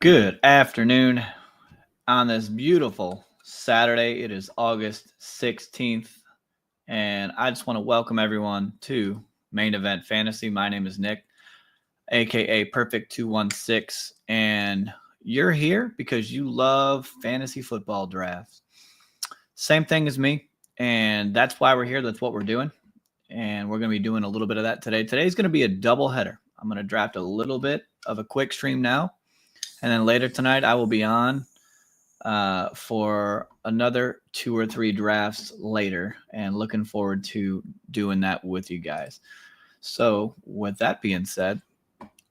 Good afternoon on this beautiful Saturday. It is August 16th, and I just want to welcome everyone to Main Event Fantasy. My name is Nick, aka Perfect 216, and you're here because you love fantasy football drafts. Same thing as me, and that's why we're here. That's what we're doing, and we're going to be doing a little bit of that today. Today's going to be a double header. I'm going to draft a little bit of a quick stream now. And then later tonight, I will be on for another 2 or 3 drafts later, and looking forward to doing that with you guys. So with that being said,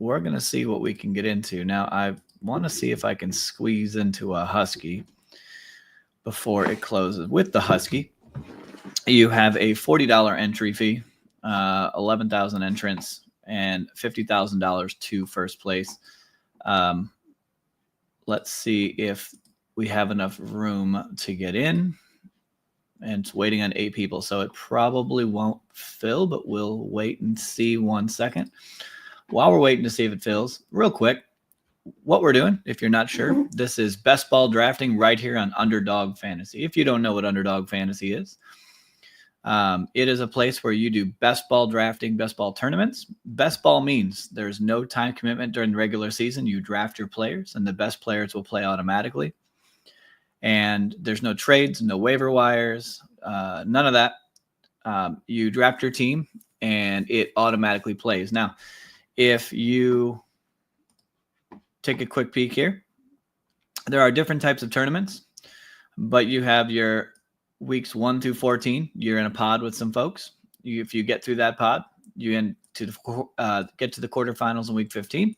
we're going to see what we can get into. Now, I want to see if I can squeeze into a Husky before it closes. With the Husky, you have a $40 entry fee, 11,000 entrants, and $50,000 to first place. Let's see if we have enough room to get in. And it's waiting on 8 people, so it probably won't fill, but we'll wait and see 1 second. While we're waiting to see if it fills, real quick, what we're doing, if you're not sure, this is best ball drafting right here on Underdog Fantasy. If you don't know what Underdog Fantasy is, it is a place where you do best ball drafting, best ball tournaments. Best ball means there's no time commitment during the regular season. You draft your players, and the best players will play automatically. And there's no trades, no waiver wires, none of that. You draft your team, and it automatically plays. Now, if you take a quick peek here, there are different types of tournaments, but you have your weeks 1 through 14, you're in a pod with some folks. If you get through that pod, you get to the quarterfinals in week 15.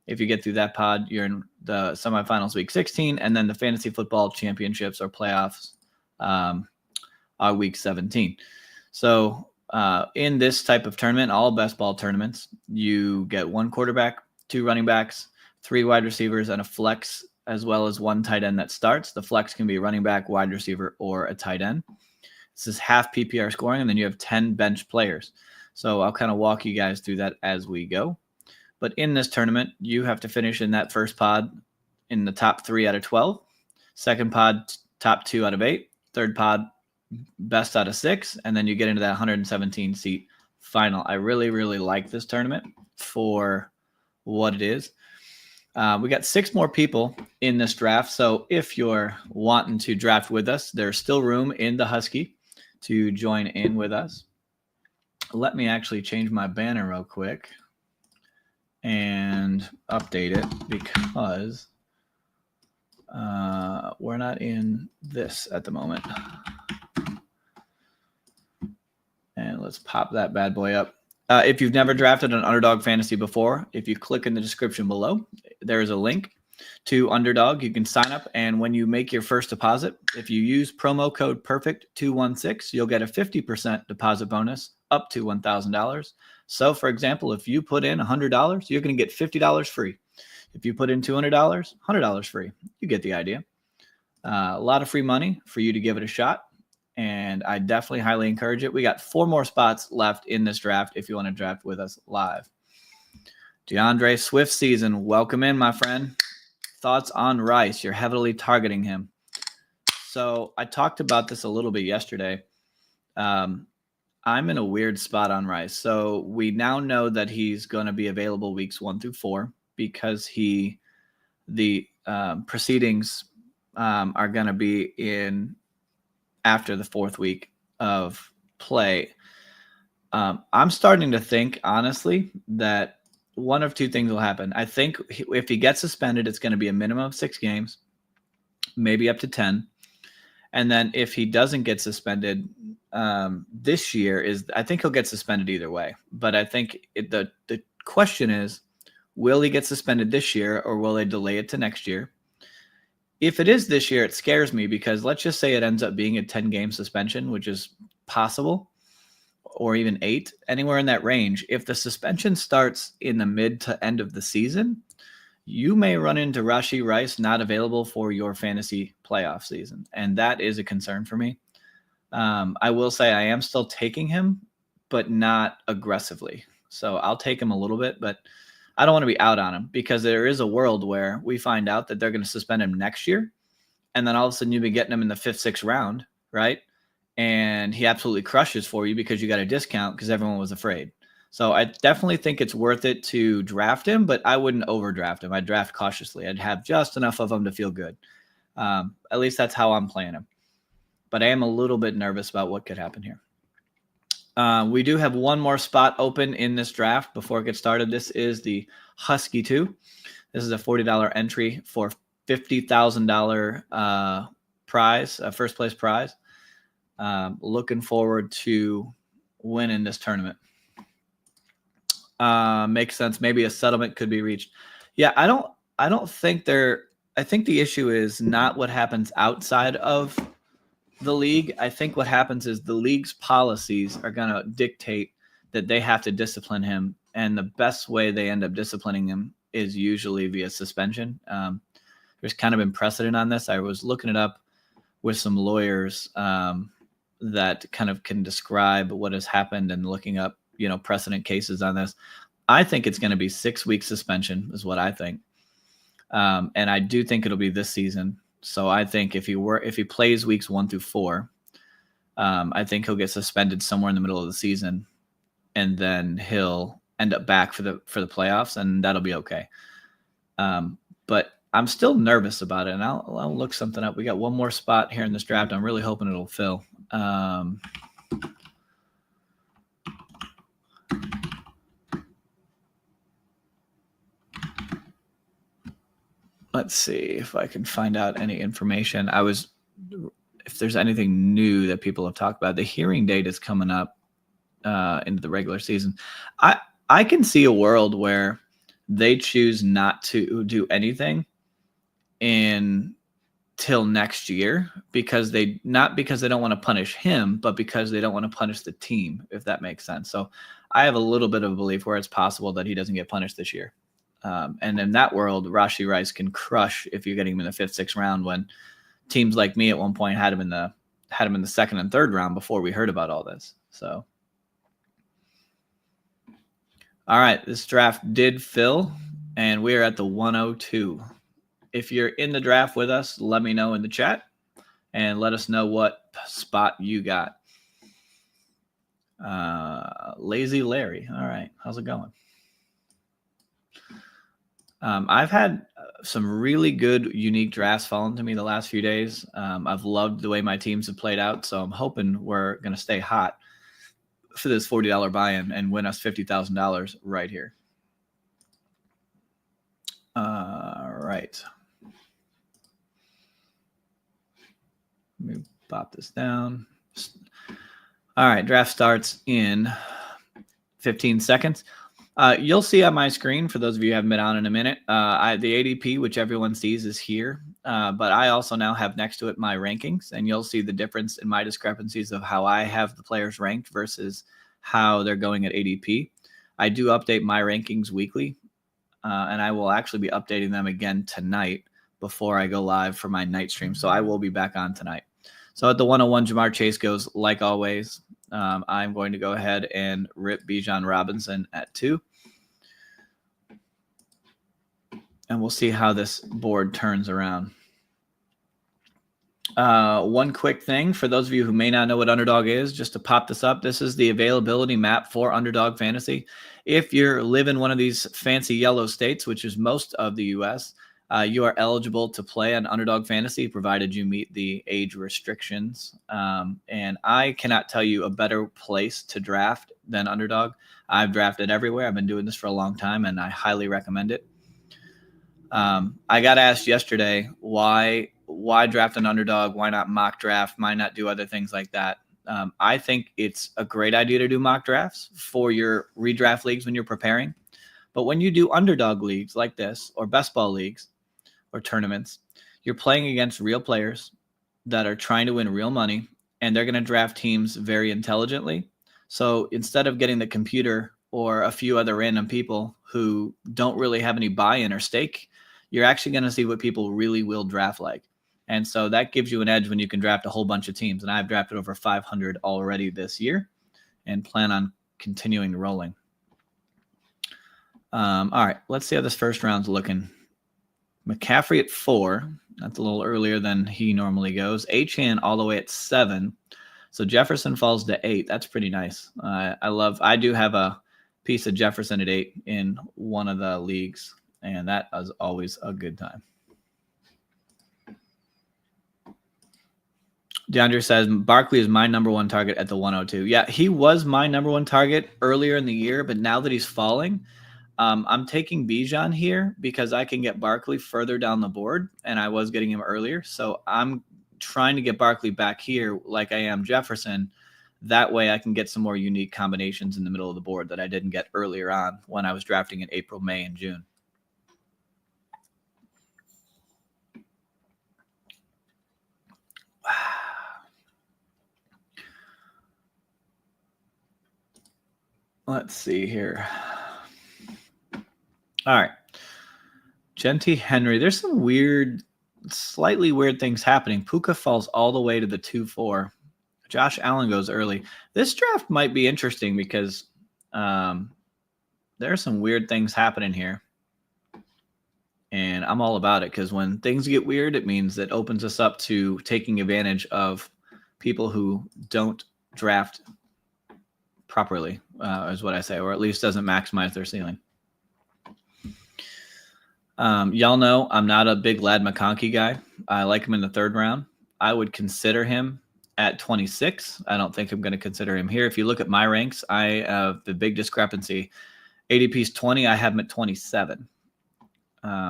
If you get through that pod, you're in the semifinals week 16, and then the fantasy football championships or playoffs are week 17. So in this type of tournament, all best ball tournaments, you get 1 quarterback, 2 running backs, 3 wide receivers, and a flex, as well as 1 tight end that starts. The flex can be running back, wide receiver, or a tight end. This is half PPR scoring, and then you have 10 bench players. So I'll kind of walk you guys through that as we go. But in this tournament, you have to finish in that first pod in the top 3 out of 12. Second pod, top 2 out of 8. Third pod, best out of 6. And then you get into that 117-seat final. I really, really like this tournament for what it is. We got 6 more people in this draft. So if you're wanting to draft with us, there's still room in the Husky to join in with us. Let me actually change my banner real quick and update it because we're not in this at the moment. And let's pop that bad boy up. If you've never drafted an Underdog Fantasy before, if you click in the description below, there is a link to Underdog. You can sign up, and when you make your first deposit, if you use promo code PERFECT216, you'll get a 50% deposit bonus up to $1,000. So, for example, if you put in $100, you're going to get $50 free. If you put in $200, $100 free. You get the idea. A lot of free money for you to give it a shot. And I definitely highly encourage it. We got 4 more spots left in this draft if you want to draft with us live. DeAndre Swift season. Welcome in, my friend. Thoughts on Rice? You're heavily targeting him. So I talked about this a little bit yesterday. I'm in a weird spot on Rice. So we now know that he's going to be available weeks 1 through 4 because the proceedings are going to be in after the 4th week of play. I'm starting to think, honestly, that one of 2 things will happen. I think if he gets suspended, it's going to be a minimum of 6 games, maybe up to 10. And then if he doesn't get suspended this year, I think he'll get suspended either way. But I think the question is, will he get suspended this year or will they delay it to next year? If it is this year, it scares me because let's just say it ends up being a 10-game suspension, which is possible, or even 8, anywhere in that range. If the suspension starts in the mid to end of the season, you may run into Rashee Rice not available for your fantasy playoff season. And that is a concern for me. I will say I am still taking him, but not aggressively. So I'll take him a little bit, but I don't want to be out on him, because there is a world where we find out that they're going to suspend him next year. And then all of a sudden you've been getting him in the 5th, 6th round, right? And he absolutely crushes for you because you got a discount because everyone was afraid. So I definitely think it's worth it to draft him, but I wouldn't overdraft him. I'd draft cautiously. I'd have just enough of him to feel good. At least that's how I'm playing him. But I am a little bit nervous about what could happen here. We do have one more spot open in this draft before it gets started. This is the Husky 2. This is a $40 entry for $50,000 prize, a first place prize. Looking forward to winning this tournament. Makes sense. Maybe a settlement could be reached. Yeah, I don't think I think the issue is not what happens outside of the league. I think what happens is the league's policies are going to dictate that they have to discipline him. And the best way they end up disciplining him is usually via suspension. There's kind of been precedent on this. I was looking it up with some lawyers that kind of can describe what has happened, and looking up, precedent cases on this. I think it's going to be 6 weeks suspension is what I think. And I do think it'll be this season. So I think if he plays weeks 1 through 4, I think he'll get suspended somewhere in the middle of the season, and then he'll end up back for the playoffs, and that'll be okay. But I'm still nervous about it, and I'll look something up. We got one more spot here in this draft. I'm really hoping it'll fill. Let's see if I can find out any information. If there's anything new that people have talked about. The hearing date is coming up into the regular season. I can see a world where they choose not to do anything until next year, not because they don't want to punish him, but because they don't want to punish the team, if that makes sense. So I have a little bit of a belief where it's possible that he doesn't get punished this year. And in that world, Rashee Rice can crush if you're getting him in the 5th, 6th round, when teams like me at one point had him in the 2nd and 3rd round before we heard about all this. So, all right, this draft did fill, and we are at the 102. If you're in the draft with us, let me know in the chat and let us know what spot you got. Lazy Larry. All right, how's it going? I've had some really good, unique drafts fallen to me the last few days. I've loved the way my teams have played out, so I'm hoping we're going to stay hot for this $40 buy-in and win us $50,000 right here. Right. Let me pop this down. All right, draft starts in 15 seconds. You'll see on my screen, for those of you who haven't been on in a minute, the ADP, which everyone sees, is here. But I also now have next to it my rankings, and you'll see the difference in my discrepancies of how I have the players ranked versus how they're going at ADP. I do update my rankings weekly, and I will actually be updating them again tonight before I go live for my night stream. So I will be back on tonight. So at the 101, Ja'Marr Chase goes like always. I'm going to go ahead and rip Bijan Robinson at 2. And we'll see how this board turns around. One quick thing for those of you who may not know what Underdog is, just to pop this up, this is the availability map for Underdog Fantasy. If you live in one of these fancy yellow states, which is most of the U.S., you are eligible to play on Underdog Fantasy, provided you meet the age restrictions. And I cannot tell you a better place to draft than Underdog. I've drafted everywhere. I've been doing this for a long time, and I highly recommend it. I got asked yesterday, why draft an Underdog? Why not mock draft? Why not do other things like that? I think it's a great idea to do mock drafts for your redraft leagues when you're preparing. But when you do Underdog leagues like this, or best ball leagues or tournaments, you're playing against real players that are trying to win real money, and they're going to draft teams very intelligently. So instead of getting the computer or a few other random people who don't really have any buy-in or stake, you're actually going to see what people really will draft like. And so that gives you an edge when you can draft a whole bunch of teams. And I've drafted over 500 already this year and plan on continuing rolling. All right, let's see how this first round's looking. McCaffrey at 4. That's a little earlier than he normally goes. Achane all the way at 7. So Jefferson falls to 8. That's pretty nice. I do have a piece of Jefferson at 8 in one of the leagues, and that is always a good time. DeAndre says, Barkley is my number one target at the 102. Yeah, he was my number one target earlier in the year, but now that he's falling, I'm taking Bijan here because I can get Barkley further down the board, and I was getting him earlier. So I'm trying to get Barkley back here like I am Jefferson. That way I can get some more unique combinations in the middle of the board that I didn't get earlier on when I was drafting in April, May, and June. Let's see here. All right. Genty Henry. There's some slightly weird things happening. Puka falls all the way to the 2-4. Josh Allen goes early. This draft might be interesting because there are some weird things happening here. And I'm all about it because when things get weird, it means it opens us up to taking advantage of people who don't draft properly, is what I say, or at least doesn't maximize their ceiling. Y'all know I'm not a big Ladd McConkey guy. I like him in the 3rd round. I would consider him at 26. I don't think I'm going to consider him here. If you look at my ranks, I have the big discrepancy. ADP's 20. I have him at 27.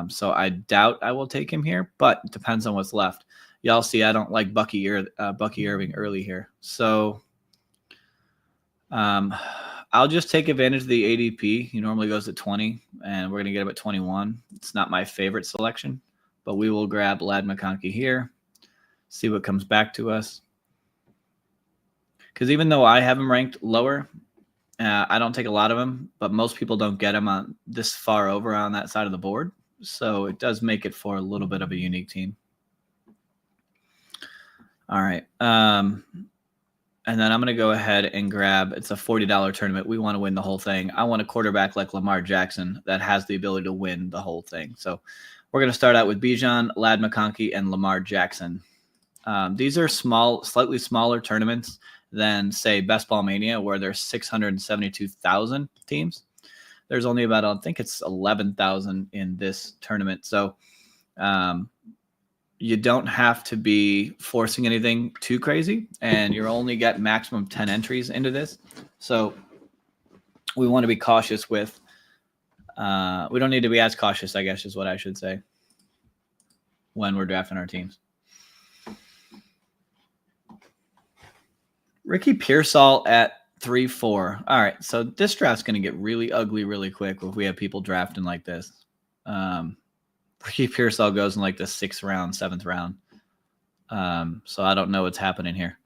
So I doubt I will take him here, but it depends on what's left. Y'all see, I don't like Bucky Irving early here. So I'll just take advantage of the ADP. He normally goes at 20, and we're going to get him at 21. It's not my favorite selection, but we will grab Ladd McConkey here, see what comes back to us. Because even though I have him ranked lower, I don't take a lot of him, but most people don't get him on this far over on that side of the board. So it does make it for a little bit of a unique team. All right. And then I'm going to go ahead and grab, it's a $40 tournament. We want to win the whole thing. I want a quarterback like Lamar Jackson that has the ability to win the whole thing. So we're going to start out with Bijan, Ladd McConkey, and Lamar Jackson. These are slightly smaller tournaments than, say, Best Ball Mania, where there's 672,000 teams. There's only about, I think it's 11,000 in this tournament. So you don't have to be forcing anything too crazy, and you're only get maximum 10 entries into this. So we want to be cautious with, we don't need to be as cautious, I guess is what I should say, when we're drafting our teams. Ricky Pearsall at 3-4. All right, so this draft's going to get really ugly really quick if we have people drafting like this. Ricky Pearsall goes in like the 6th round, 7th round. So I don't know what's happening here.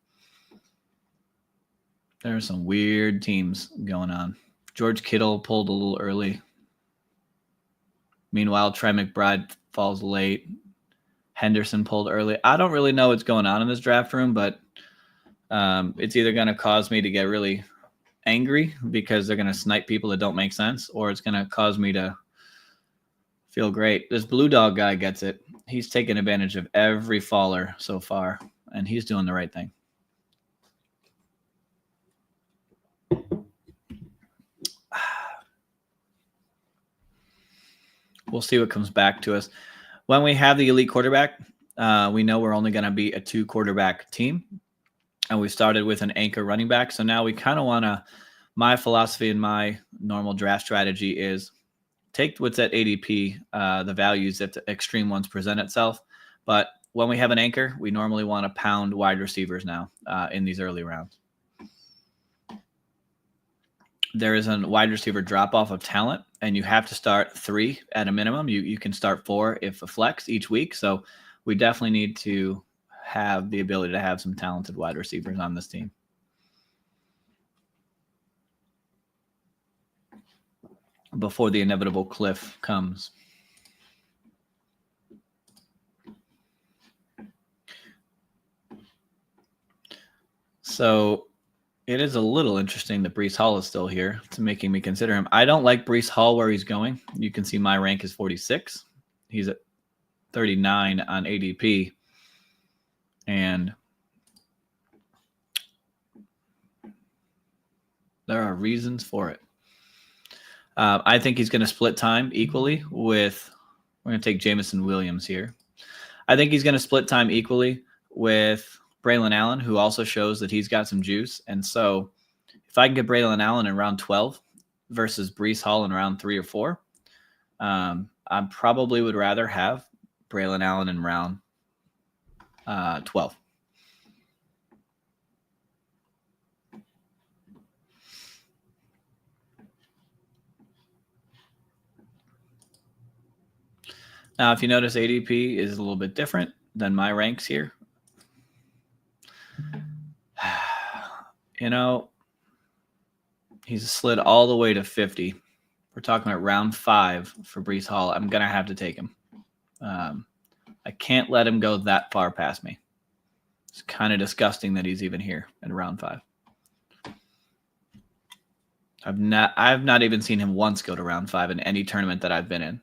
There are some weird teams going on. George Kittle pulled a little early. Meanwhile, Trey McBride falls late. Henderson pulled early. I don't really know what's going on in this draft room, but it's either going to cause me to get really angry because they're going to snipe people that don't make sense, or it's going to cause me to feel great. This Blue Dog guy gets it. He's taken advantage of every faller so far, and he's doing the right thing. We'll see what comes back to us. When we have the elite quarterback, we know we're only going to be a 2-quarterback team, and we started with an anchor running back. So now we kind of want to, my philosophy and my normal draft strategy is take what's at ADP, the values if the extreme ones present itself. But when we have an anchor, we normally want to pound wide receivers now in these early rounds. There is a wide receiver drop-off of talent, and you have to start 3 at a minimum. You can start 4 if a flex each week. So we definitely need to have the ability to have some talented wide receivers on this team. Before the inevitable cliff comes. So It is a little interesting that Breece Hall is still here. It's making me consider him. I don't like Breece Hall where he's going. You can see my rank is 46. He's at 39 on ADP. And there are reasons for it. I think he's going to split time equally with – we're going to take Jameson Williams here. I think he's going to split time equally with Braylon Allen, who also shows that he's got some juice. And so if I can get Braylon Allen in round 12 versus Breece Hall in round 3 or 4, I probably would rather have Braylon Allen in round 12. Now, if you notice, ADP is a little bit different than my ranks here. You know, he's slid all the way to 50. We're talking about round 5 for Breece Hall. I'm going to have to take him. I can't let him go that far past me. It's kind of disgusting that he's even here in round 5. I've not even seen him once go to round 5 in any tournament that I've been in.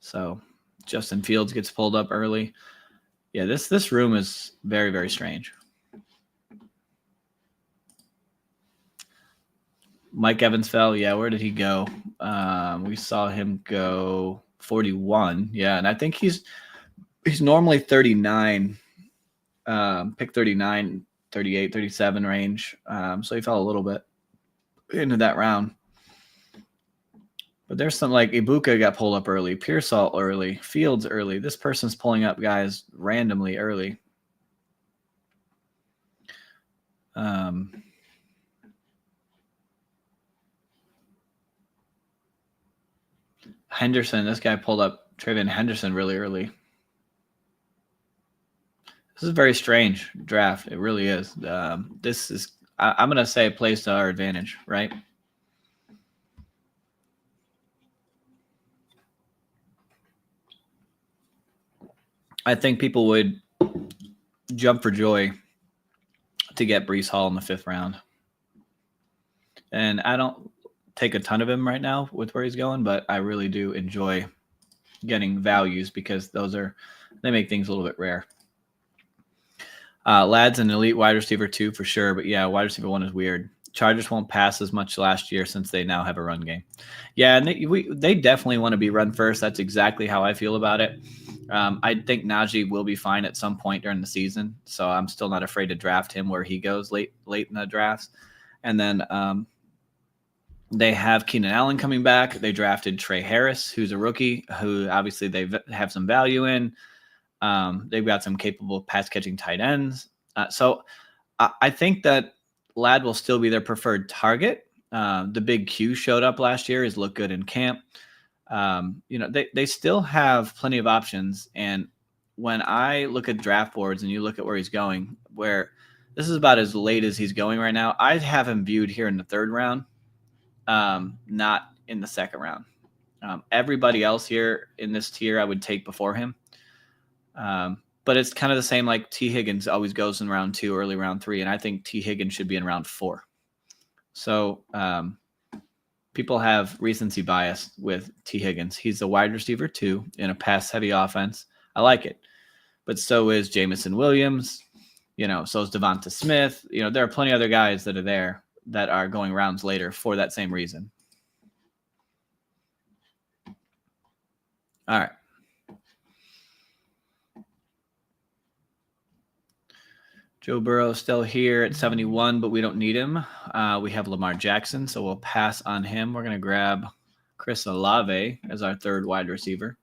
So Justin Fields gets pulled up early. Yeah, this room is very, very strange. Mike Evans fell. Yeah, where did he go? We saw him go 41. Yeah, and I think he's normally 39, pick 39, 38, 37 range. So he fell a little bit into that round. But there's some like Ibuka got pulled up early, Pearsall early, Fields early. This person's pulling up guys randomly early. Henderson, this guy pulled up Travion Henderson really early. This is a very strange draft. It really is. This is, I'm going to say, it plays to our advantage, right? I think people would jump for joy to get Breece Hall in the 5th round. And I don't take a ton of him right now with where he's going, but I really do enjoy getting values because they make things a little bit rare. Ladd's an elite wide receiver 2 for sure, but yeah, wide receiver 1 is weird. Chargers won't pass as much last year since they now have a run game. Yeah, and they definitely want to be run first. That's exactly how I feel about it. I think Najee will be fine at some point during the season, so I'm still not afraid to draft him where he goes late in the drafts. And then they have Keenan Allen coming back. They drafted Trey Harris, who's a rookie, who obviously they have some value in. They've got some capable pass-catching tight ends. So I think that Ladd will still be their preferred target. The big Q showed up last year. He's looked good in camp. They still have plenty of options. And when I look at draft boards and you look at where he's going, where this is about as late as he's going right now, I have him viewed here in the 3rd round, not in the 2nd round. Everybody else here in this tier I would take before him. But it's kind of the same like T. Higgins always goes in round 2, early round 3, and I think T. Higgins should be in round 4. So people have recency bias with T. Higgins. He's a wide receiver 2 in a pass-heavy offense. I like it. But so is Jameson Williams. So is Devonta Smith. There are plenty of other guys that are there that are going rounds later for that same reason. All right. Joe Burrow is still here at 71, but we don't need him. We have Lamar Jackson, so we'll pass on him. We're going to grab Chris Olave as our 3rd wide receiver.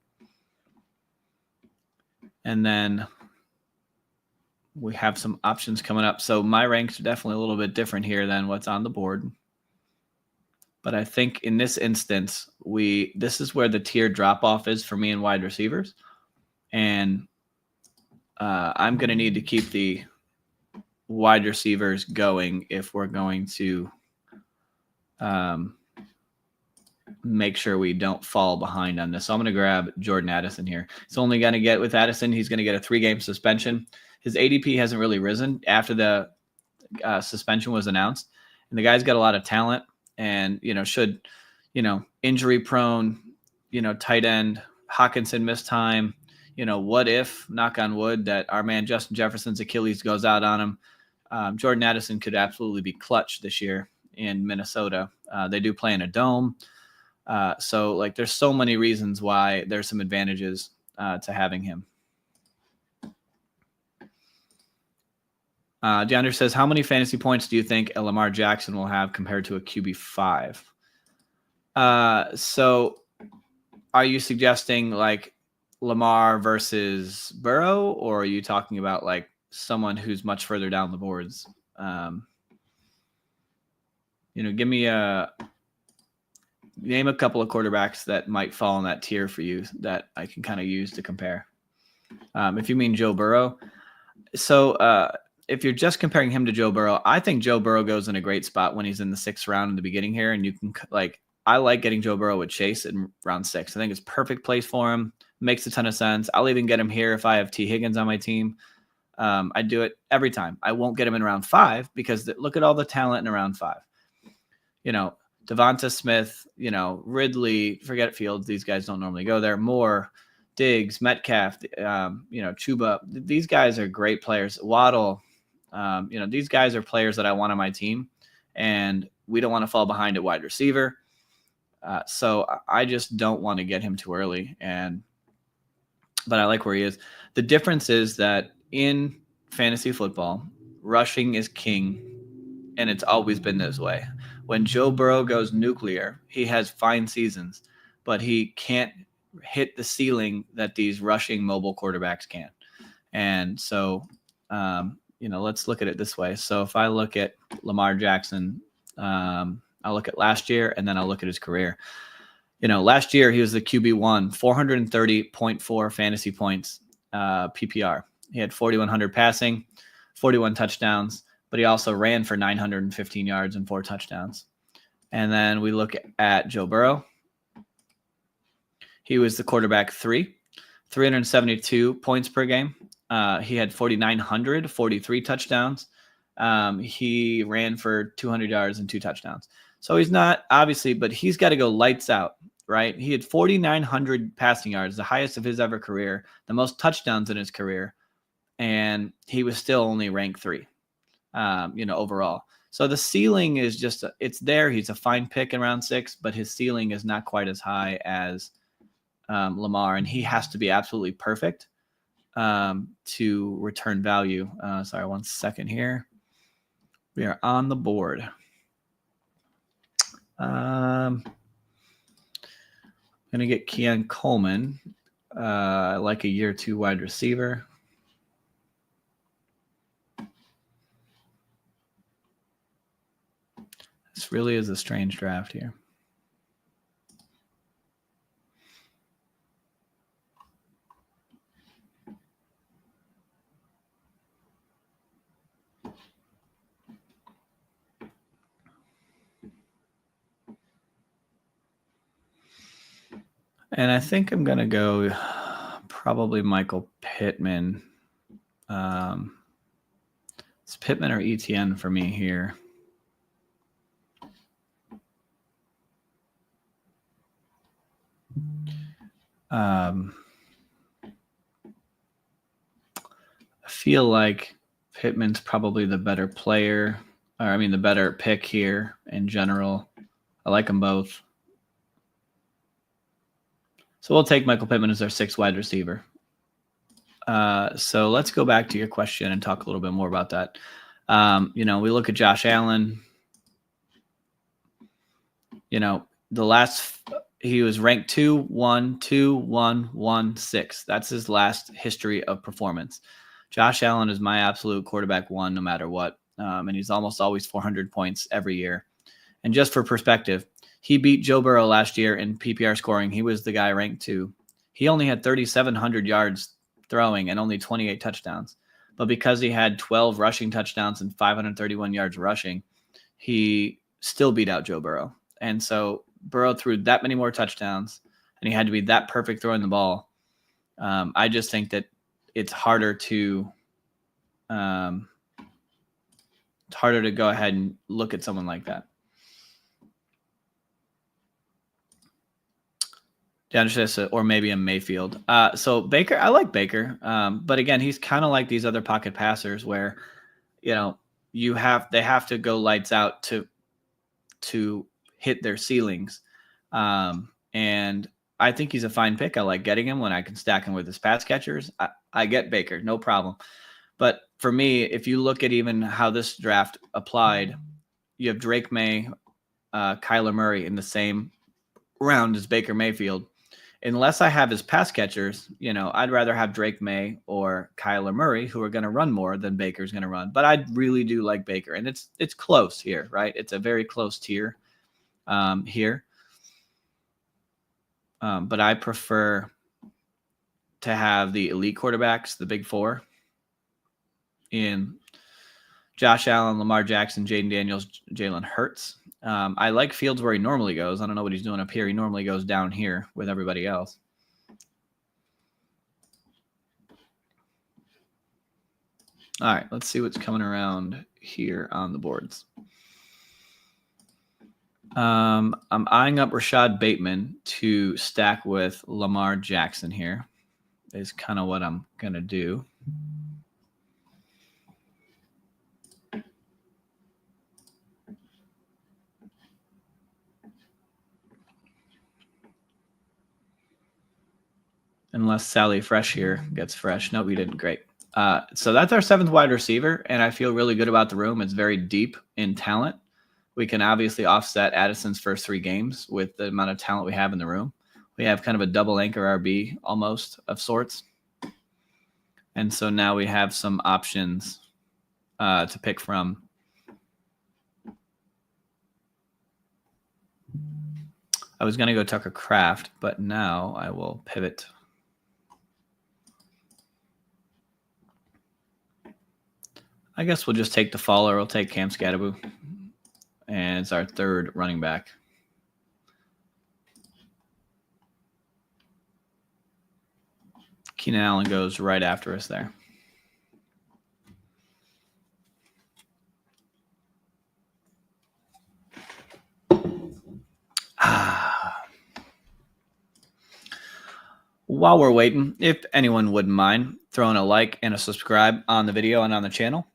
And then we have some options coming up. So my ranks are definitely a little bit different here than what's on the board. But I think in this instance, this is where the tier drop-off is for me in wide receivers. And I'm going to need to keep the wide receivers going if we're going to make sure we don't fall behind on this. So I'm going to grab Jordan Addison here. He's only going to get with Addison, he's going to get a 3-game suspension. His ADP hasn't really risen after the suspension was announced. And the guy's got a lot of talent and, injury prone, tight end Hawkinson missed time. What if, knock on wood, that our man Justin Jefferson's Achilles goes out on him? Jordan Addison could absolutely be clutch this year in Minnesota. They do play in a dome. So there's so many reasons why there's some advantages to having him. DeAndre says, how many fantasy points do you think a Lamar Jackson will have compared to a QB5? So are you suggesting Lamar versus Burrow, or are you talking about someone who's much further down the boards? Give me name a couple of quarterbacks that might fall in that tier for you that I can kind of use to compare. If you mean Joe Burrow. So if you're just comparing him to Joe Burrow, I think Joe Burrow goes in a great spot when he's in the 6th round in the beginning here. And you can I like getting Joe Burrow with Chase in round 6. I think it's perfect place for him. Makes a ton of sense. I'll even get him here if I have T. Higgins on my team. I do it every time. I won't get him in round 5 because look at all the talent in round 5. Devonta Smith, Ridley, forget Fields. These guys don't normally go there. Moore, Diggs, Metcalf, Chuba. These guys are great players. Waddle, these guys are players that I want on my team, and we don't want to fall behind at wide receiver. So I just don't want to get him too early. But I like where he is. The difference is that in fantasy football, rushing is king, and it's always been this way. When Joe Burrow goes nuclear, he has fine seasons, but he can't hit the ceiling that these rushing mobile quarterbacks can. And so, let's look at it this way. So if I look at Lamar Jackson, I'll look at last year, and then I'll look at his career. Last year he was the QB1, 430.4 fantasy points, PPR. He had 4,100 passing, 41 touchdowns, but he also ran for 915 yards and 4 touchdowns. And then we look at Joe Burrow. He was the quarterback 3, 372 points per game. He had 4,900, 43 touchdowns. He ran for 200 yards and 2 touchdowns. So he's not, obviously, but he's got to go lights out, right? He had 4,900 passing yards, the highest of his ever career, the most touchdowns in his career, and he was still only ranked 3, overall. So the ceiling is just, it's there. He's a fine pick in round 6, but his ceiling is not quite as high as Lamar, and he has to be absolutely perfect to return value. Sorry, 1 second here. We are on the board. I'm going to get Keon Coleman, like a year 2 wide receiver. This really is a strange draft here. And I think I'm going to go probably Michael Pittman. It's Pittman or ETN for me here. I feel like Pittman's probably the better player, the better pick here in general. I like them both. So we'll take Michael Pittman as our 6th wide receiver. So let's go back to your question and talk a little bit more about that. We look at Josh Allen. He was ranked 2, 1, 2, 1, 1, 6. That's his last history of performance. Josh Allen is my absolute quarterback 1 no matter what. And he's almost always 400 points every year. And just for perspective, he beat Joe Burrow last year in PPR scoring. He was the guy ranked 2. He only had 3,700 yards throwing and only 28 touchdowns. But because he had 12 rushing touchdowns and 531 yards rushing, he still beat out Joe Burrow. And so Burrow threw that many more touchdowns, and he had to be that perfect throwing the ball. I just think that it's harder to It's harder to go ahead and look at someone like that. DeAndre or maybe a Mayfield. So Baker, I like Baker, but again, he's kind of like these other pocket passers where, they have to go lights out to hit their ceilings, and I think he's a fine pick. I like getting him when I can stack him with his pass catchers. I get Baker, no problem. But for me, if you look at even how this draft applied, you have Drake May, Kyler Murray in the same round as Baker Mayfield. Unless I have his pass catchers, I'd rather have Drake May or Kyler Murray, who are going to run more than Baker's going to run. But I really do like Baker, and it's close here, right? It's a very close tier here. But I prefer to have the elite quarterbacks, the big four, in Josh Allen, Lamar Jackson, Jaden Daniels, Jalen Hurts. I like Fields where he normally goes. I don't know what he's doing up here. He normally goes down here with everybody else. All right, let's see what's coming around here on the boards. I'm eyeing up Rashad Bateman to stack with Lamar Jackson here. Is kind of what I'm going to do. Unless Sally Fresh here gets fresh. No, we didn't. Great. So that's our 7th wide receiver, and I feel really good about the room. It's very deep in talent. We can obviously offset Addison's first 3 games with the amount of talent we have in the room. We have kind of a double anchor RB almost of sorts. And so now we have some options to pick from. I was going to go Tucker Kraft, but now I will pivot. I guess we'll just take the faller. We'll take Cam Skattebo. And it's our 3rd running back. Keenan Allen goes right after us there. While we're waiting, if anyone wouldn't mind throwing a like and a subscribe on the video and on the channel,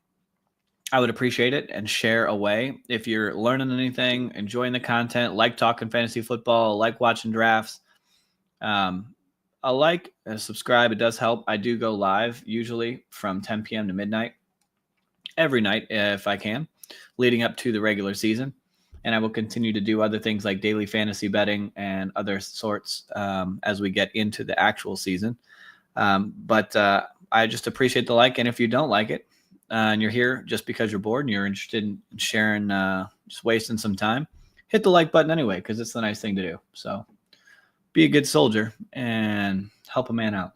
I would appreciate it, and share away. If you're learning anything, enjoying the content, like talking fantasy football, like watching drafts, a like, a subscribe, it does help. I do go live usually from 10 p.m. to midnight every night if I can, leading up to the regular season. And I will continue to do other things like daily fantasy betting and other sorts as we get into the actual season. But I just appreciate the like. And if you don't like it, and you're here just because you're bored and you're interested in sharing, just wasting some time, hit the like button anyway, because it's the nice thing to do. So be a good soldier and help a man out.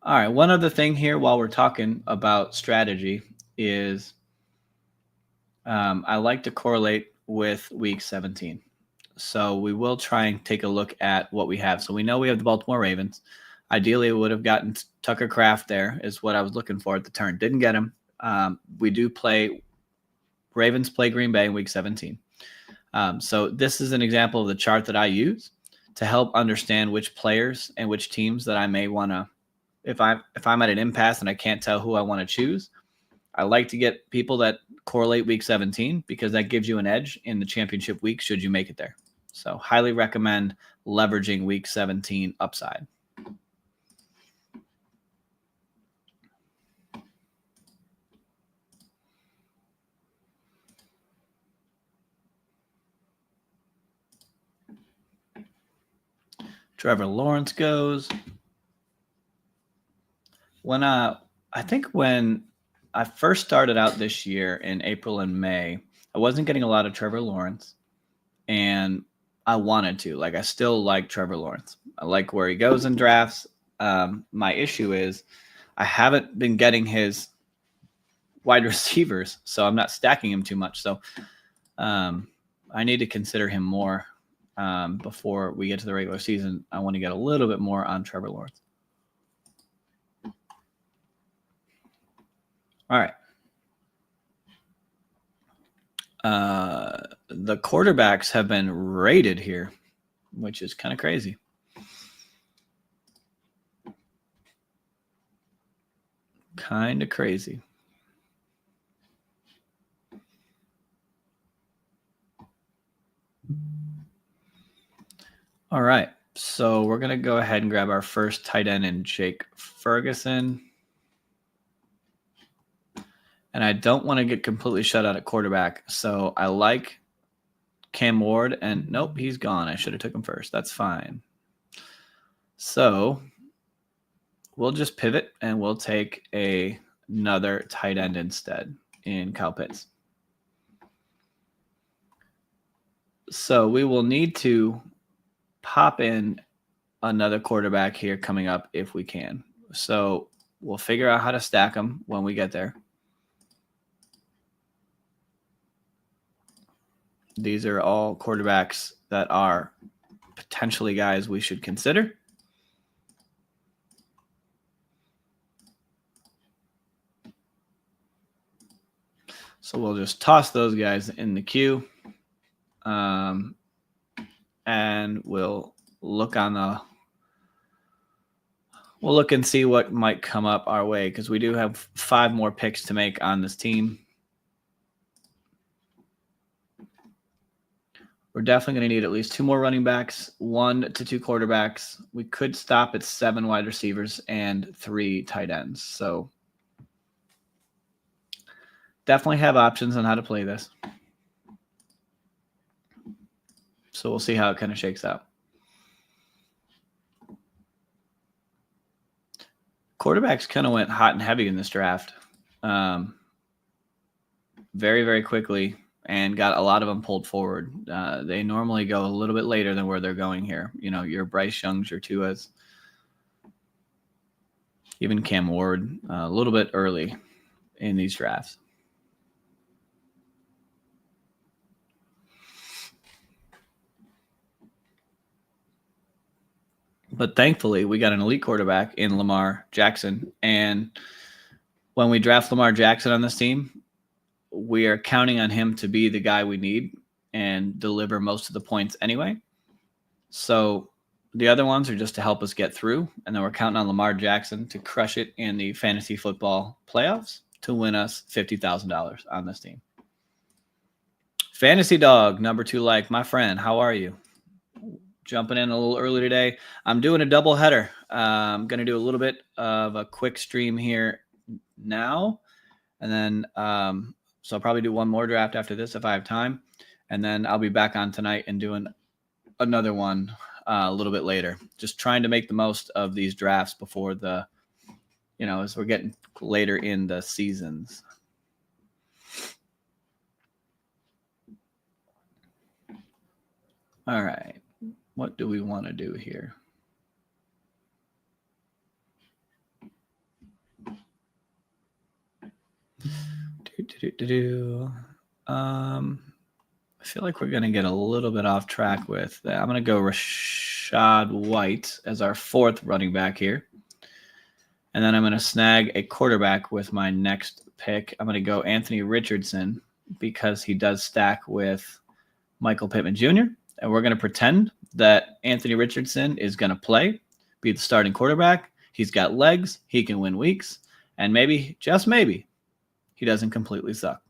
All right. One other thing here while we're talking about strategy is I like to correlate with week 17. So we will try and take a look at what we have. So we know we have the Baltimore Ravens. Ideally, we would have gotten Tucker Kraft there is what I was looking for at the turn. Didn't get him. We do play – Ravens play Green Bay in Week 17. So this is an example of the chart that I use to help understand which players and which teams that I may want to – if I'm at an impasse and I can't tell who I want to choose, I like to get people that correlate Week 17 because that gives you an edge in the championship week should you make it there. So highly recommend leveraging Week 17 upside. Trevor Lawrence goes. When I think when I first started out this year in April and May, I wasn't getting a lot of Trevor Lawrence, and I wanted to. Like, I still like Trevor Lawrence. I like where he goes in drafts. My issue is I haven't been getting his wide receivers, so I'm not stacking him too much. So I need to consider him more before we get to the regular season. I want to get a little bit more on Trevor Lawrence. All right. The quarterbacks have been rated here, which is kind of crazy. Kind of crazy. All right. So we're going to go ahead and grab our first tight end in Jake Ferguson. And I don't want to get completely shut out at quarterback. So I like Cam Ward. And nope, he's gone. I should have took him first. That's fine. So we'll just pivot and we'll take another tight end instead in Kyle Pitts. So we will need to pop in another quarterback here coming up if we can. So we'll figure out how to stack them when we get there. These are all quarterbacks that are potentially guys we should consider. So we'll just toss those guys in the queue. And we'll look and see what might come up our way because we do have 5 more picks to make on this team. We're definitely going to need at least 2 more running backs, 1 to 2 quarterbacks. We could stop at 7 wide receivers and 3 tight ends. So definitely have options on how to play this. So we'll see how it kind of shakes out. Quarterbacks kind of went hot and heavy in this draft. Very, very quickly. And got a lot of them pulled forward. They normally go a little bit later than where they're going here. You know, your Bryce Youngs, your Tuas, even Cam Ward, a little bit early in these drafts. But thankfully, we got an elite quarterback in Lamar Jackson. And when we draft Lamar Jackson on this team, we are counting on him to be the guy we need and deliver most of the points anyway. So the other ones are just to help us get through. And then we're counting on Lamar Jackson to crush it in the fantasy football playoffs to win us $50,000 on this team. Fantasy Dog, number 2 like, my friend, how are you? Jumping in a little early today. I'm doing a double header. I'm going to do a little bit of a quick stream here now. And then so I'll probably do one more draft after this if I have time. And then I'll be back on tonight and doing another one a little bit later. Just trying to make the most of these drafts before as we're getting later in the seasons. All right. What do we want to do here? I feel like we're going to get a little bit off track with that. I'm going to go Rachaad White as our 4th running back here. And then I'm going to snag a quarterback with my next pick. I'm going to go Anthony Richardson because he does stack with Michael Pittman Jr. And we're going to pretend that Anthony Richardson is going to play, be the starting quarterback. He's got legs. He can win weeks. And maybe, just maybe, he doesn't completely suck.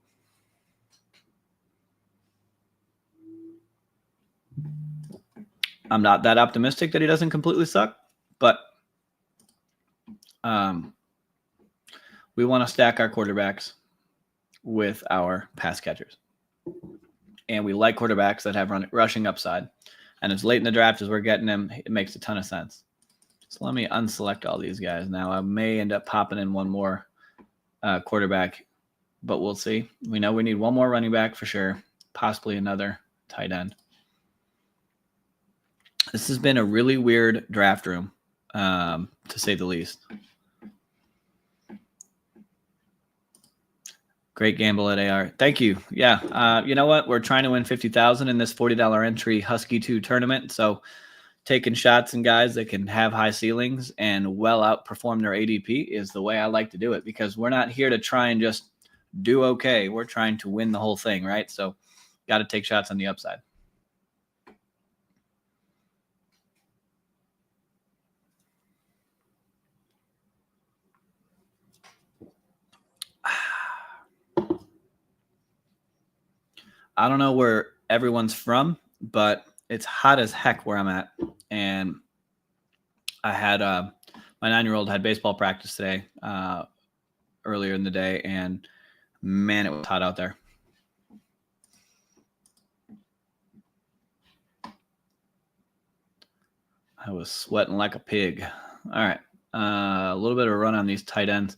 I'm not that optimistic that he doesn't completely suck, but we want to stack our quarterbacks with our pass catchers. And we like quarterbacks that have rushing upside. And as late in the draft as we're getting them, it makes a ton of sense. So let me unselect all these guys now. I may end up popping in one more quarterback, but we'll see. We know we need one more running back for sure, possibly another tight end. This has been a really weird draft room, to say the least. Great gamble at AR. Thank you. Yeah. You know what? We're trying to win $50,000 in this $40 entry Husky 2 tournament. So taking shots and guys that can have high ceilings and well outperform their ADP is the way I like to do it, because we're not here to try and just do okay. We're trying to win the whole thing, right? So got to take shots on the upside. I don't know where everyone's from, but it's hot as heck where I'm at. And I had my 9-year-old had baseball practice today, earlier in the day, and man, it was hot out there. I was sweating like a pig. All right. A little bit of a run on these tight ends.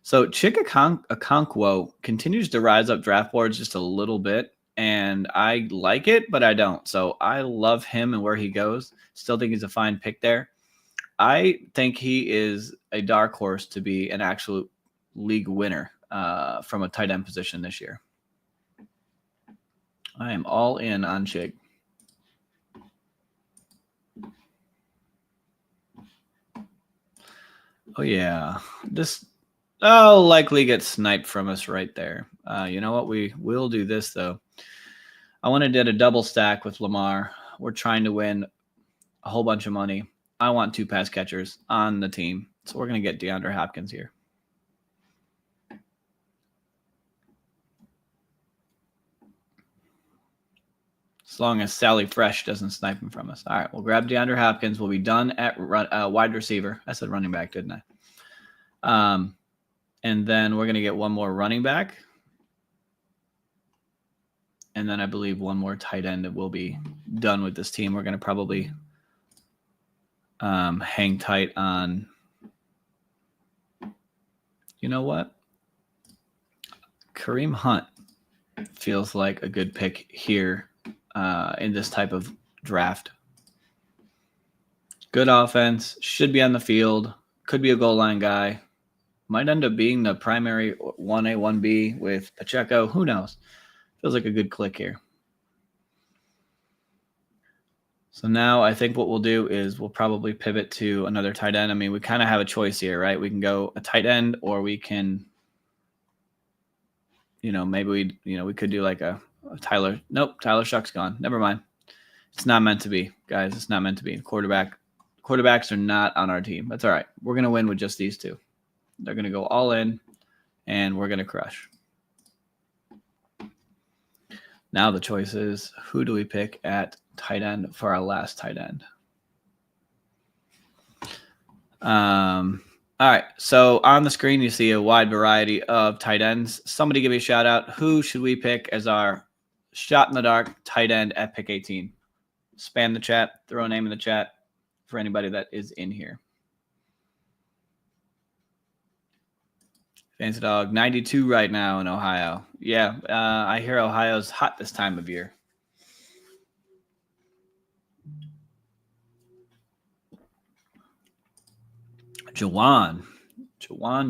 So Chika Okonkwo continues to rise up draft boards just a little bit, and I like it, but I don't. So I love him and where he goes. Still think he's a fine pick there. I think he is a dark horse to be an absolute league winner from a tight end position this year. I am all in on Chig. Oh, yeah. This likely get sniped from us right there. You know what? We will do this, though. I want to do a double stack with Lamar. We're trying to win a whole bunch of money. I want 2 pass catchers on the team. So we're going to get DeAndre Hopkins here. As long as Sally Fresh doesn't snipe him from us. All right, we'll grab DeAndre Hopkins. We'll be done at wide receiver. I said running back, didn't I? And then we're going to get one more running back. And then I believe one more tight end that will be done with this team. We're going to probably hang tight on, you know what? Kareem Hunt feels like a good pick here in this type of draft. Good offense, should be on the field, could be a goal line guy. Might end up being the primary 1A, 1B with Pacheco. Who knows? Feels like a good click here. So now I think what we'll do is we'll probably pivot to another tight end. I mean, we kind of have a choice here, right? We can go a tight end, or we can, maybe we could do like a Tyler. Nope, Tyler Shuck's gone. Never mind. It's not meant to be, guys. It's not meant to be. Quarterbacks are not on our team. That's all right. We're going to win with just these 2. They're going to go all in, and we're going to crush. Now the choice is, who do we pick at tight end for our last tight end? All right. So on the screen, you see a wide variety of tight ends. Somebody give me a shout out. Who should we pick as our shot in the dark tight end at pick 18? Spam the chat. Throw a name in the chat for anybody that is in here. Fancy Dog, 92 right now in Ohio. Yeah, I hear Ohio's hot this time of year. Jawan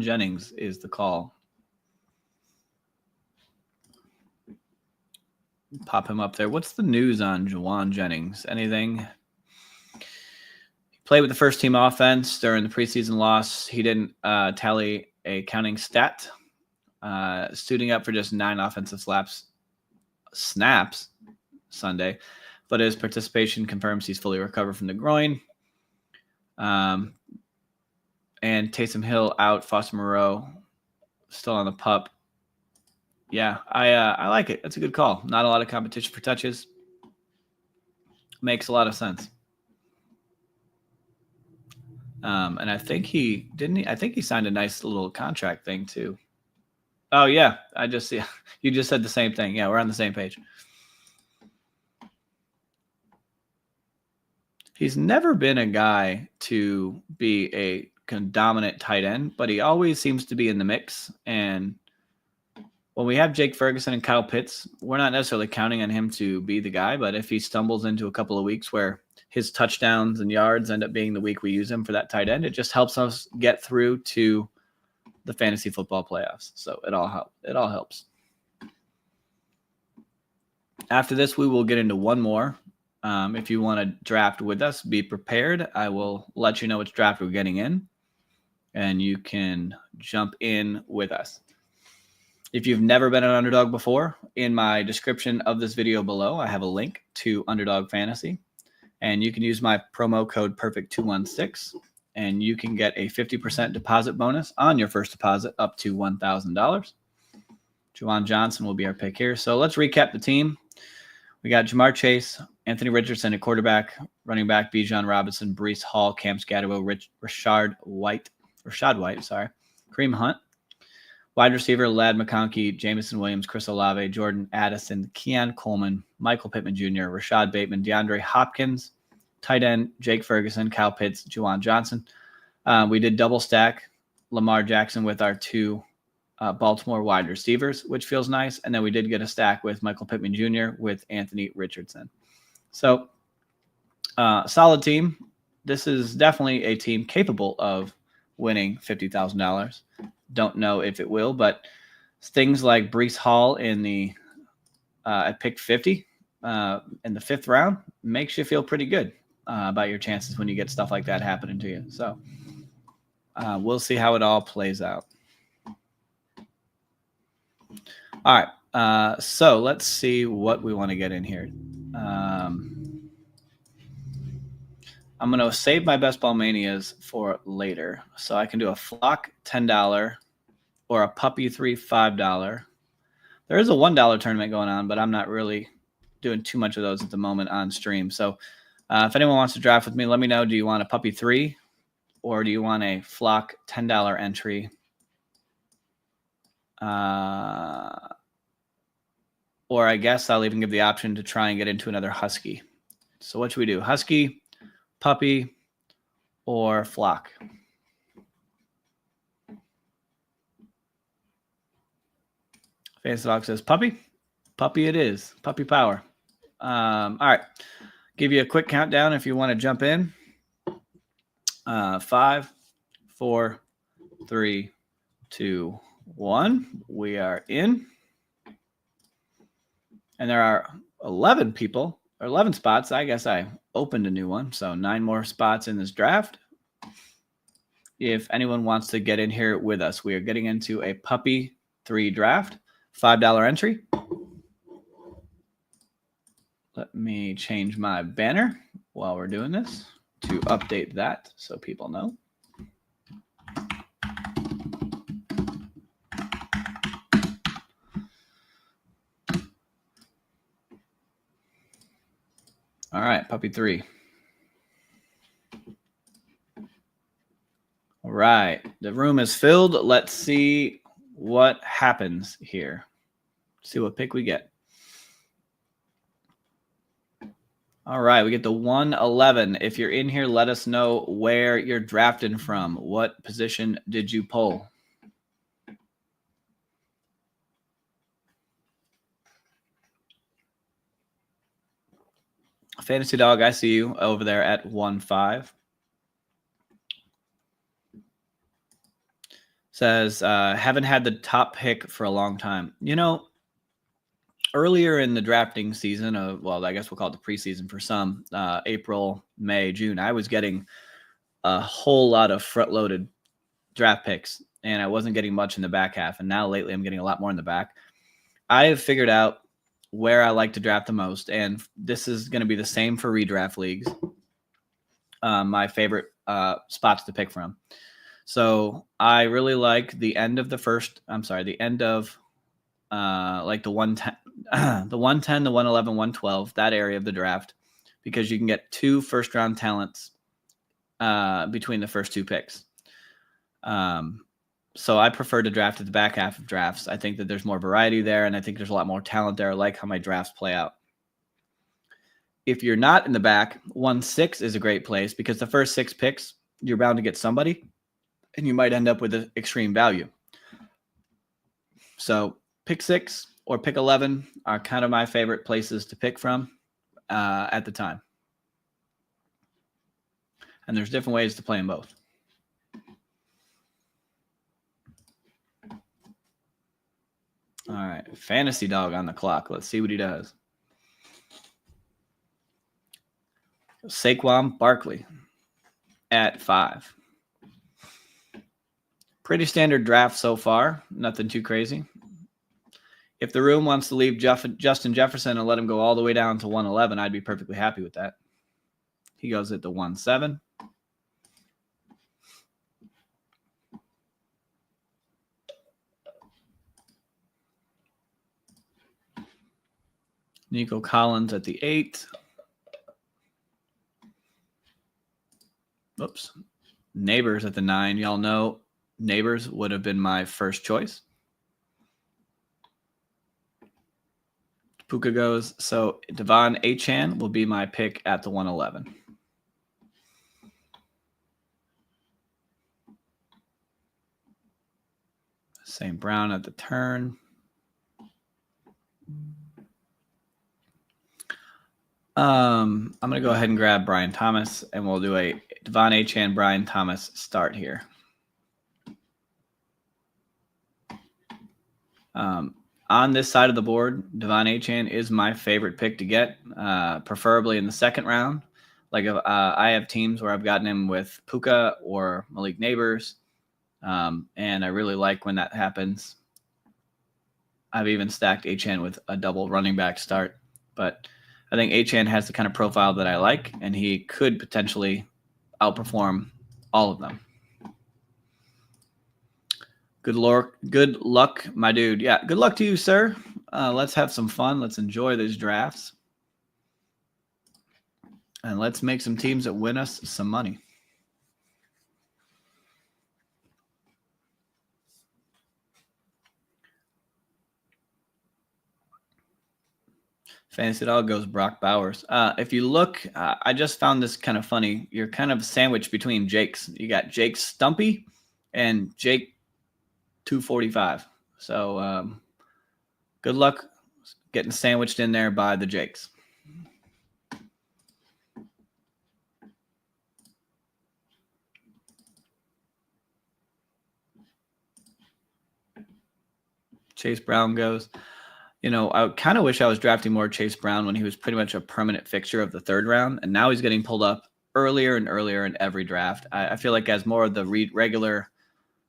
Jennings is the call. Pop him up there. What's the news on Jawan Jennings? Anything? He played with the first team offense during the preseason loss. He didn't tally a counting stat, suiting up for just 9 offensive snaps Sunday, but his participation confirms he's fully recovered from the groin. And Taysom Hill out, Foster Moreau still on the pup. Yeah, I like it. That's a good call. Not a lot of competition for touches. Makes a lot of sense. And I think he signed a nice little contract thing too. Oh yeah, I just see you just said the same thing. Yeah, we're on the same page. He's never been a guy to be a dominant tight end, but he always seems to be in the mix. And when we have Jake Ferguson and Kyle Pitts, we're not necessarily counting on him to be the guy, but if he stumbles into a couple of weeks where his touchdowns and yards end up being the week we use him for that tight end, it just helps us get through to the fantasy football playoffs. So it all helps. After this, we will get into one more. If you want to draft with us, be prepared. I will let you know which draft we're getting in, and you can jump in with us. If you've never been an underdog before, in my description of this video below, I have a link to Underdog Fantasy, and you can use my promo code PERFECT216, and you can get a 50% deposit bonus on your first deposit up to $1,000. Juwan Johnson will be our pick here. So let's recap the team. We got Jamar Chase, Anthony Richardson at quarterback, running back Bijan Robinson, Breece Hall, Cam Scatterbo, Rashad White, Kareem Hunt. Wide receiver, Ladd McConkey, Jameson Williams, Chris Olave, Jordan Addison, Keon Coleman, Michael Pittman Jr., Rashad Bateman, DeAndre Hopkins. Tight end, Jake Ferguson, Kyle Pitts, Juwan Johnson. We did double stack Lamar Jackson with our two Baltimore wide receivers, which feels nice. And then we did get a stack with Michael Pittman Jr. with Anthony Richardson. So solid team. This is definitely a team capable of winning $50,000. Don't know if it will, but things like Breece Hall in the at pick 50 in the 5th round makes you feel pretty good about your chances when you get stuff like that happening to you. So we'll see how it all plays out. All right, so let's see what we want to get in here. I'm going to save my Best Ball Manias for later. So I can do a Flock $10 or a Puppy 3 $5. There is a $1 tournament going on, but I'm not really doing too much of those at the moment on stream. So if anyone wants to draft with me, let me know. Do you want a Puppy 3 or do you want a Flock $10 entry? Or I guess I'll even give the option to try and get into another Husky. So what should we do? Husky, Puppy, or Flock? Fantasy Dog says Puppy. Puppy it is. Puppy power. All right. Give you a quick countdown if you want to jump in. 5, 4, 3, 2, 1. We are in. And there are 11 people, or 11 spots. I guess I opened a new one. So 9 more spots in this draft. If anyone wants to get in here with us, we are getting into a Puppy 3 draft. $5 entry. Let me change my banner while we're doing this to update that so people know. All right, Puppy 3. All right, the room is filled. Let's see what happens here. See what pick we get. All right, we get the 111. If you're in here, let us know where you're drafting from. What position did you pull? Fantasy Dog, I see you over there at 1-5. Says, haven't had the top pick for a long time. You know, earlier in the drafting season, well, I guess we'll call it the preseason for some, April, May, June, I was getting a whole lot of front-loaded draft picks, and I wasn't getting much in the back half. And now lately I'm getting a lot more in the back. I have figured out where I like to draft the most, and this is going to be the same for redraft leagues. My favorite spots to pick from. So I really like the end of the end of like the 110, the 110, the 111, 112, that area of the draft, because you can get 2 first-round talents between the first 2 picks. So I prefer to draft at the back half of drafts. I think that there's more variety there, and I think there's a lot more talent there. I like how my drafts play out. If you're not in the back, 1-6 is a great place because the first 6 picks, you're bound to get somebody, and you might end up with an extreme value. So pick 6 or pick 11 are kind of my favorite places to pick from at the time. And there's different ways to play them both. All right, Fantasy Dog on the clock. Let's see what he does. Saquon Barkley at 5. Pretty standard draft so far. Nothing too crazy. If the room wants to leave Justin Jefferson and let him go all the way down to 111, I'd be perfectly happy with that. He goes at the 1-7. Nico Collins at the 8. Oops. Neighbors at the 9. Y'all know Neighbors would have been my first choice. Puka goes. So Devon Achane will be my pick at the 111. St. Brown at the turn. I'm going to go ahead and grab Brian Thomas, and we'll do a Devon Achane, Brian Thomas start here. On this side of the board, Devon Achane is my favorite pick to get, preferably in the second round. Like I have teams where I've gotten him with Puka or Malik Neighbors, and I really like when that happens. I've even stacked Achane with a double running back start, but I think Achane has the kind of profile that I like, and he could potentially outperform all of them. Good luck, my dude. Yeah, good luck to you, sir. Let's have some fun. Let's enjoy these drafts. And let's make some teams that win us some money. Fantasy Dog goes Brock Bowers. If you look, I just found this kind of funny. You're kind of sandwiched between Jakes. You got Jake Stumpy and Jake 245. So good luck getting sandwiched in there by the Jakes. Chase Brown goes. You know, I kind of wish I was drafting more Chase Brown when he was pretty much a permanent fixture of the third round. And now he's getting pulled up earlier and earlier in every draft. I feel like as more of the regular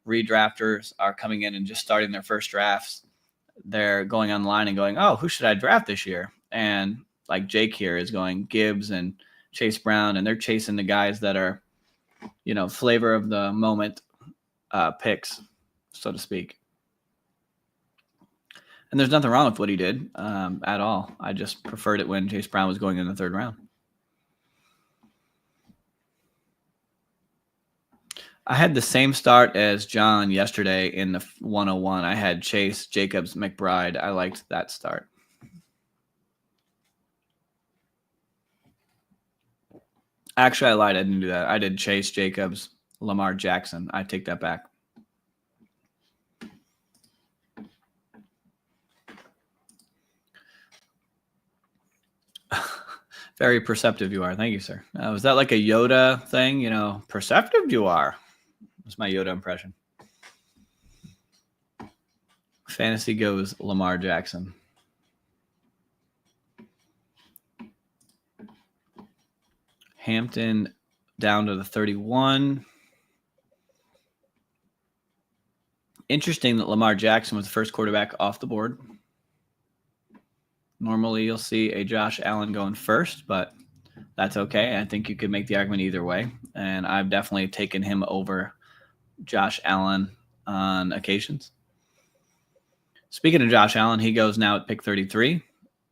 redrafters are coming in and just starting their first drafts, they're going online and going, oh, who should I draft this year? And like Jake here is going Gibbs and Chase Brown, and they're chasing the guys that are, you know, flavor of the moment picks, so to speak. And there's nothing wrong with what he did at all. I just preferred it when Chase Brown was going in the third round. I had the same start as John yesterday in the 101. I had Chase, Jacobs, McBride. I liked that start. Actually, I lied. I didn't do that. I did Chase, Jacobs, Lamar Jackson. I take that back. Very perceptive you are. Thank you, sir. Was that like a Yoda thing? You know, perceptive you are. That's my Yoda impression. Fantasy goes Lamar Jackson. Hampton down to the 31. Interesting that Lamar Jackson was the first quarterback off the board. Normally, you'll see a Josh Allen going first, but that's okay. I think you could make the argument either way, and I've definitely taken him over Josh Allen on occasions. Speaking of Josh Allen, he goes now at pick 33.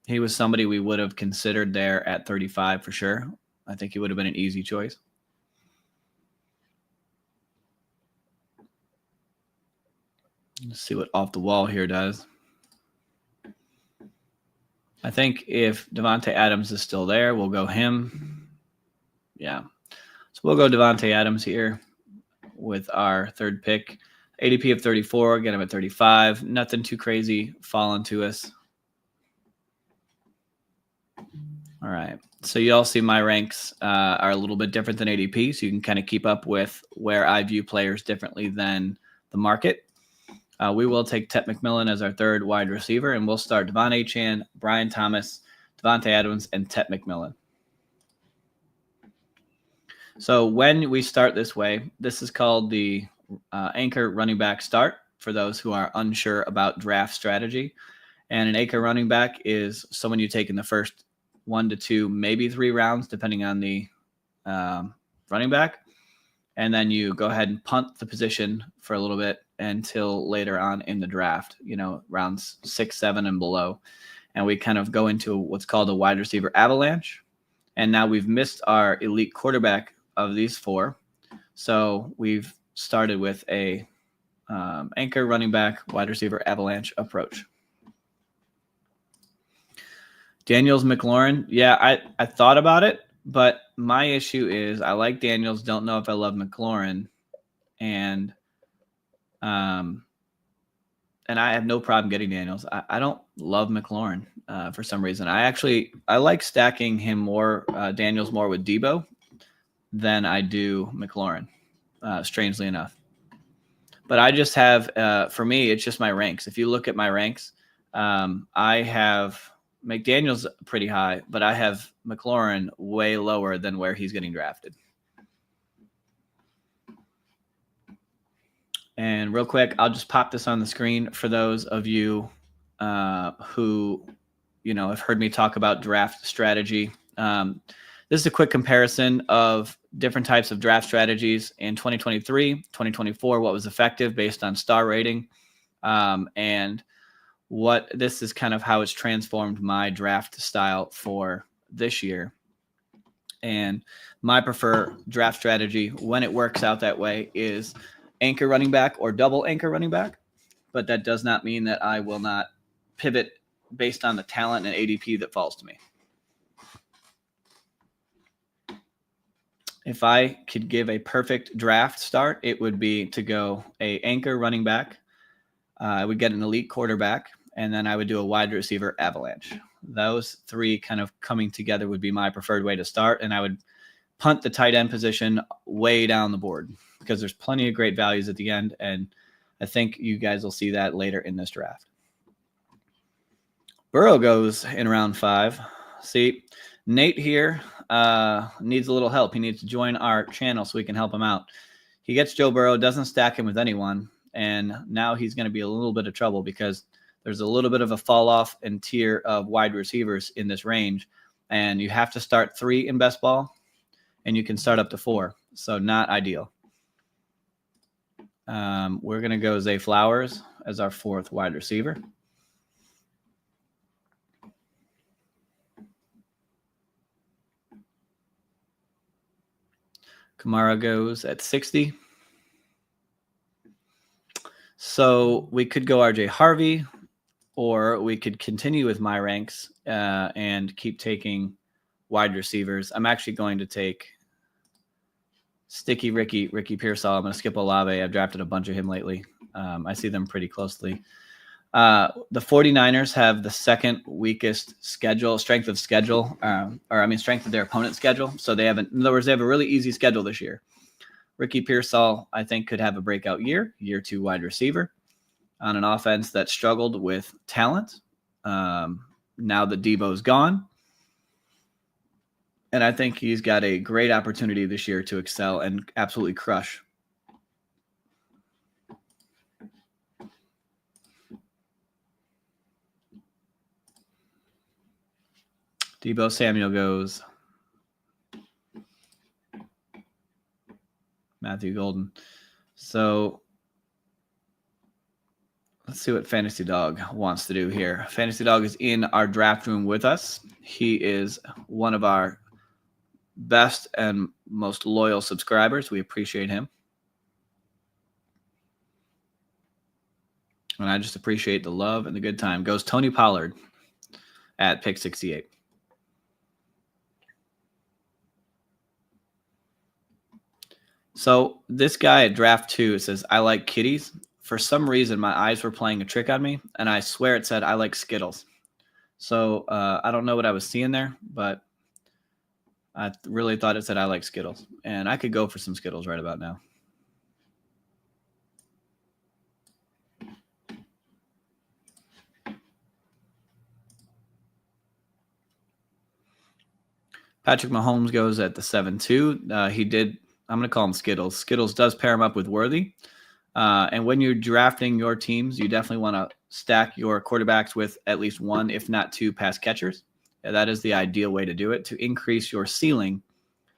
He was somebody we would have considered there at 35 for sure. I think he would have been an easy choice. Let's see what Off the Wall here does. I think if Davante Adams is still there, we'll go him. Yeah. So we'll go Davante Adams here with our third pick. ADP of 34, get him at 35. Nothing too crazy falling to us. All right. So you all see my ranks are a little bit different than ADP, so you can kind of keep up with where I view players differently than the market. We will take Tet McMillan as our third wide receiver, and we'll start Devon Achane, Brian Thomas, Davante Adams, and Tet McMillan. So when we start this way, this is called the anchor running back start for those who are unsure about draft strategy. And an anchor running back is someone you take in the first 1 to 2, maybe 3 rounds, depending on the running back. And then you go ahead and punt the position for a little bit until later on in the draft, rounds 6, 7, and below. And we kind of go into what's called a wide receiver avalanche. And now we've missed our elite quarterback of these 4. So we've started with a anchor running back wide receiver avalanche approach. Daniels McLaurin. Yeah, I thought about it, but my issue is I like Daniels. Don't know if I love McLaurin. And I have no problem getting Daniels. I don't love McLaurin for some reason. I like stacking him more, Daniels more with Debo than I do McLaurin, strangely enough. But I just have, for me, it's just my ranks. If you look at my ranks, I have McDaniels pretty high, but I have McLaurin way lower than where he's getting drafted. And real quick, I'll just pop this on the screen for those of you who, have heard me talk about draft strategy. This is a quick comparison of different types of draft strategies in 2023, 2024, what was effective based on star rating. And what this is kind of how it's transformed my draft style for this year. And my preferred draft strategy when it works out that way is anchor running back or double anchor running back. But that does not mean that I will not pivot based on the talent and ADP that falls to me. If I could give a perfect draft start, it would be to go a anchor running back. I would get an elite quarterback, and then I would do a wide receiver avalanche. Those 3 kind of coming together would be my preferred way to start, and I would punt the tight end position way down the board because there's plenty of great values at the end, and I think you guys will see that later in this draft. Burrow goes in round 5. See, Nate here needs a little help. He needs to join our channel so we can help him out. He gets Joe Burrow, doesn't stack him with anyone, and now he's going to be a little bit of trouble because there's a little bit of a fall off in tier of wide receivers in this range, and you have to start 3 in best ball, and you can start up to 4, so not ideal. We're going to go Zay Flowers as our 4th wide receiver. Kamara goes at 60. So we could go RJ Harvey, or we could continue with my ranks and keep taking wide receivers. I'm actually going to take Sticky Ricky Pearsall. I'm going to skip Olave. I've drafted a bunch of him lately. I see them pretty closely. The 49ers have the second weakest strength of their opponent's schedule. So they have, in other words, they have a really easy schedule this year. Ricky Pearsall, I think, could have a breakout year 2 wide receiver on an offense that struggled with talent. Now that Debo's gone. And I think he's got a great opportunity this year to excel and absolutely crush. Debo Samuel goes. Matthew Golden. So let's see what Fantasy Dog wants to do here. Fantasy Dog is in our draft room with us. He is one of our best and most loyal subscribers. We appreciate him. And I just appreciate the love and the good time. Goes Tony Pollard at pick 68. So this guy at draft 2 says, I like kitties. For some reason, my eyes were playing a trick on me, and I swear it said, I like Skittles. So I don't know what I was seeing there, but I really thought it said, I like Skittles. And I could go for some Skittles right about now. Patrick Mahomes goes at the 7-2. I'm going to call him Skittles. Skittles does pair him up with Worthy. And when you're drafting your teams, you definitely want to stack your quarterbacks with at least one, if not two, pass catchers. That is the ideal way to do it, to increase your ceiling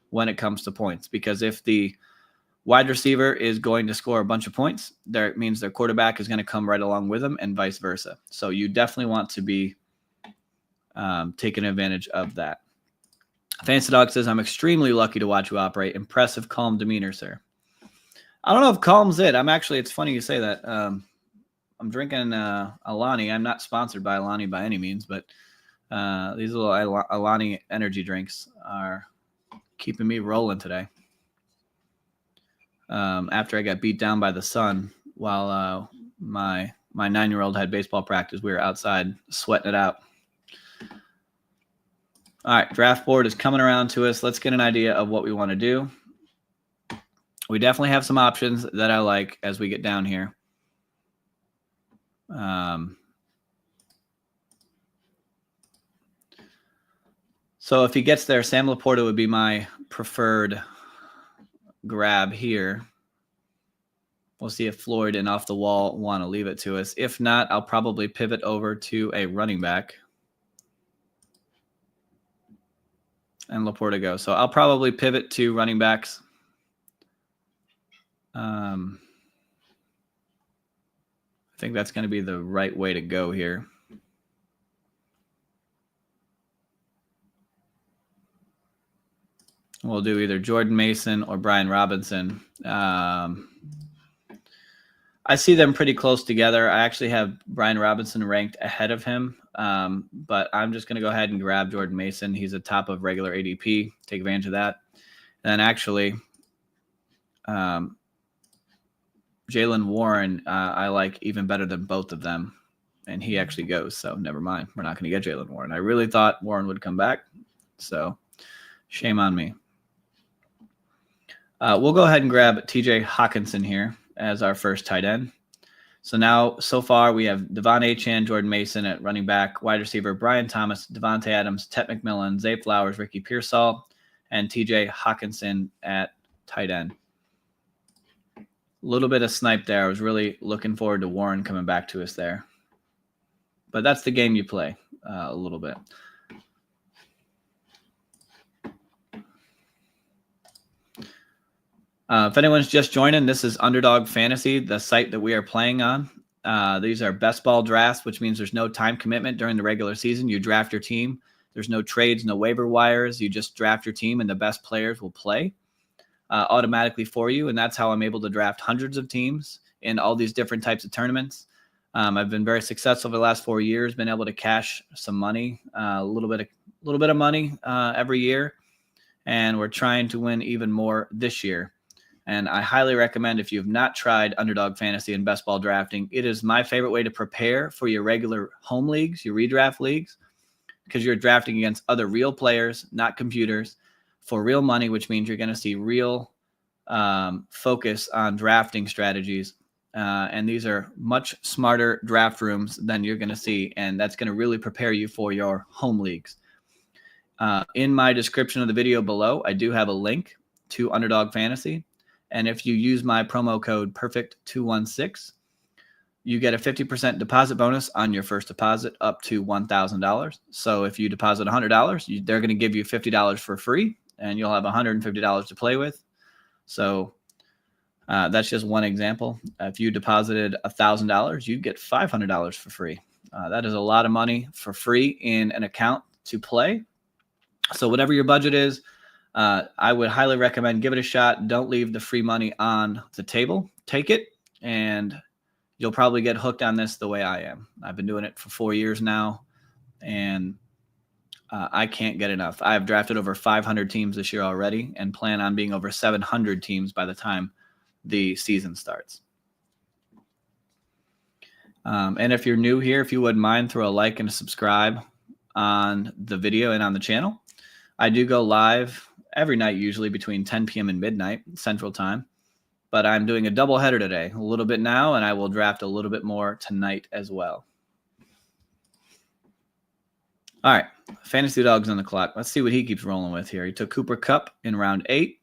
when it comes to points. Because if the wide receiver is going to score a bunch of points, that means their quarterback is going to come right along with them, and vice versa. So you definitely want to be taking advantage of that. Fancy Dog says, I'm extremely lucky to watch you operate. Impressive, calm demeanor, sir. I don't know if calm's it. It's funny you say that. I'm drinking Alani. I'm not sponsored by Alani by any means, but these little Alani energy drinks are keeping me rolling today. After I got beat down by the sun while my 9-year-old had baseball practice, we were outside sweating it out. All right, draft board is coming around to us. Let's get an idea of what we want to do. We definitely have some options that I like as we get down here. So if he gets there, Sam Laporta would be my preferred grab here. We'll see if Floyd and Off the Wall want to leave it to us. If not, I'll probably pivot over to a running back. And Laporta go. So I'll probably pivot to running backs. I think that's going to be the right way to go here. We'll do either Jordan Mason or Brian Robinson. I see them pretty close together. I actually have Brian Robinson ranked ahead of him, but I'm just going to go ahead and grab Jordan Mason. He's a top of regular ADP. Take advantage of that. And actually, Jaylen Warren, I like even better than both of them. And he actually goes, so never mind. We're not going to get Jaylen Warren. I really thought Warren would come back, so shame on me. We'll go ahead and grab TJ Hawkinson here as our first tight end. So now, so far, we have Devon Achane, Jordan Mason at running back, wide receiver Brian Thomas, Devontae Adams, Ted McMillan, Zay Flowers, Ricky Pearsall, and TJ Hawkinson at tight end. A little bit of snipe there. I was really looking forward to Warren coming back to us there. But that's the game you play a little bit. If anyone's just joining, this is Underdog Fantasy, the site that we are playing on. These are best ball drafts, which means there's no time commitment during the regular season. You draft your team. There's no trades, no waiver wires. You just draft your team, and the best players will play automatically for you. And that's how I'm able to draft hundreds of teams in all these different types of tournaments. I've been very successful over the last 4 years, been able to cash some money, a little bit of money every year. And we're trying to win even more this year. And I highly recommend, if you have not tried Underdog Fantasy and Best Ball Drafting, it is my favorite way to prepare for your regular home leagues, your redraft leagues, because you're drafting against other real players, not computers, for real money, which means you're going to see real focus on drafting strategies. And these are much smarter draft rooms than you're going to see. And that's going to really prepare you for your home leagues. In my description of the video below, I do have a link to Underdog Fantasy. And if you use my promo code PERFECT216, you get a 50% deposit bonus on your first deposit up to $1,000. So if you deposit $100, they're going to give you $50 for free, and you'll have $150 to play with. So that's just one example. If you deposited $1,000, you get $500 for free. That is a lot of money for free in an account to play. So whatever your budget is, I would highly recommend give it a shot. Don't leave the free money on the table. Take it, and you'll probably get hooked on this the way I am. I've been doing it for 4 years now, and I can't get enough. I have drafted over 500 teams this year already and plan on being over 700 teams by the time the season starts. And if you're new here, if you wouldn't mind, throw a like and a subscribe on the video and on the channel. I do go live every night, usually between 10 p.m. and midnight Central Time. But I'm doing a double header today, a little bit now, and I will draft a little bit more tonight as well. All right, Fantasy Dog's on the clock. Let's see what he keeps rolling with here. He took Cooper Kupp in round 8.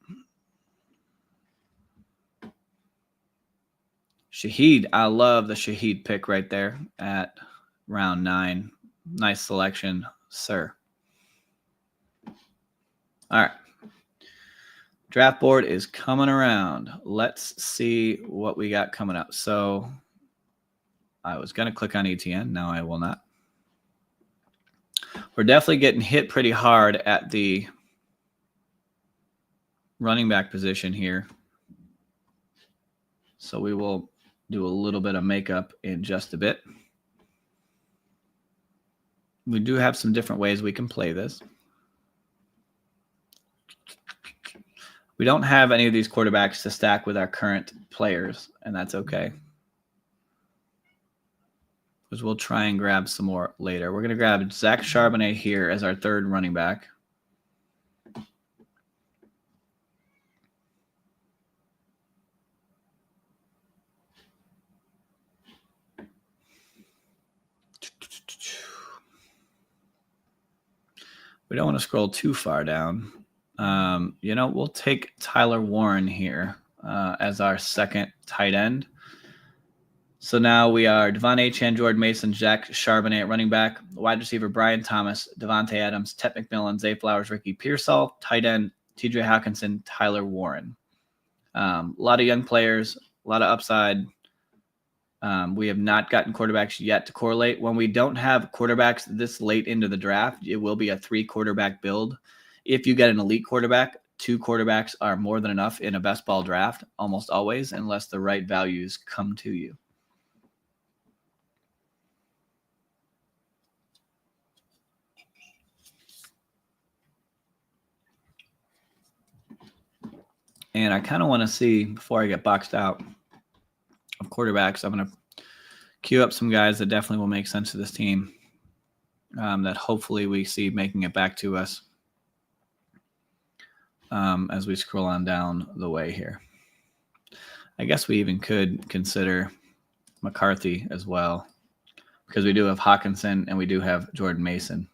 Shaheed, I love the Shaheed pick right there at round 9. Nice selection, sir. All right. Draft board is coming around. Let's see what we got coming up. So I was going to click on ETN. Now I will not. We're definitely getting hit pretty hard at the running back position here. So we will do a little bit of makeup in just a bit. We do have some different ways we can play this. We don't have any of these quarterbacks to stack with our current players, and that's okay. Because we'll try and grab some more later. We're going to grab Zach Charbonnet here as our third running back. We don't want to scroll too far down. We'll take Tyler Warren here as our second tight end. So now we are Devon Achane, Jordan Mason, Zach Charbonnet at running back, wide receiver Brian Thomas, Devontae Adams, Ted McMillan, Zay Flowers, Ricky Pearsall, tight end TJ Hawkinson, Tyler Warren. A lot of young players, a lot of upside. We have not gotten quarterbacks yet to correlate. When we don't have quarterbacks this late into the draft, it will be a 3-quarterback build. If you get an elite quarterback, 2 quarterbacks are more than enough in a best ball draft, almost always, unless the right values come to you. And I kind of want to see, before I get boxed out of quarterbacks, I'm going to queue up some guys that definitely will make sense to this team, that hopefully we see making it back to us as we scroll on down the way here. I guess we even could consider McCarthy as well, because we do have Hawkinson and we do have Jordan Mason.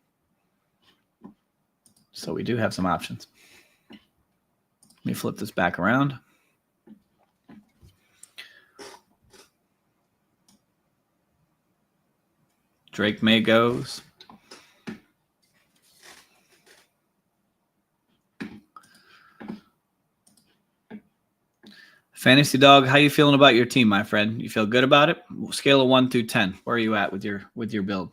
So we do have some options. Let me flip this back around. Drake May goes. Fantasy Dog, how you feeling about your team, my friend? You feel good about it? Scale of 1 through 10. Where are you at with your build?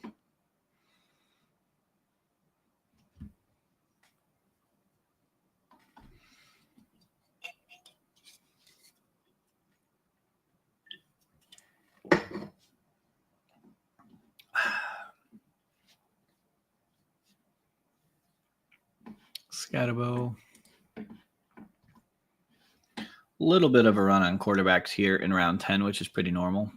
Scatterbo. A little bit of a run on quarterbacks here in round 10, which is pretty normal.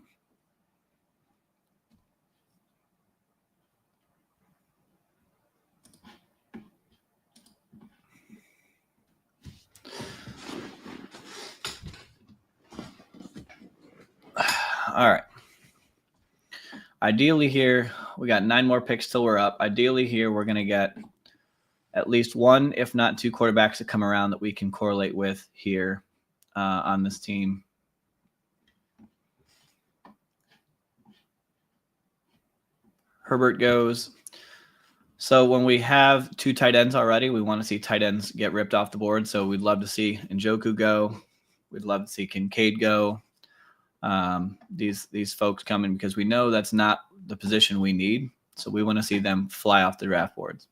All right. Ideally here, we got 9 more picks till we're up. Ideally here, we're going to get at least 1, if not 2 quarterbacks that come around that we can correlate with here on this team. Herbert goes. So when we have 2 tight ends already, we want to see tight ends get ripped off the board. So we'd love to see Njoku go. We'd love to see Kincaid go. These folks coming because we know that's not the position we need. So we want to see them fly off the draft boards.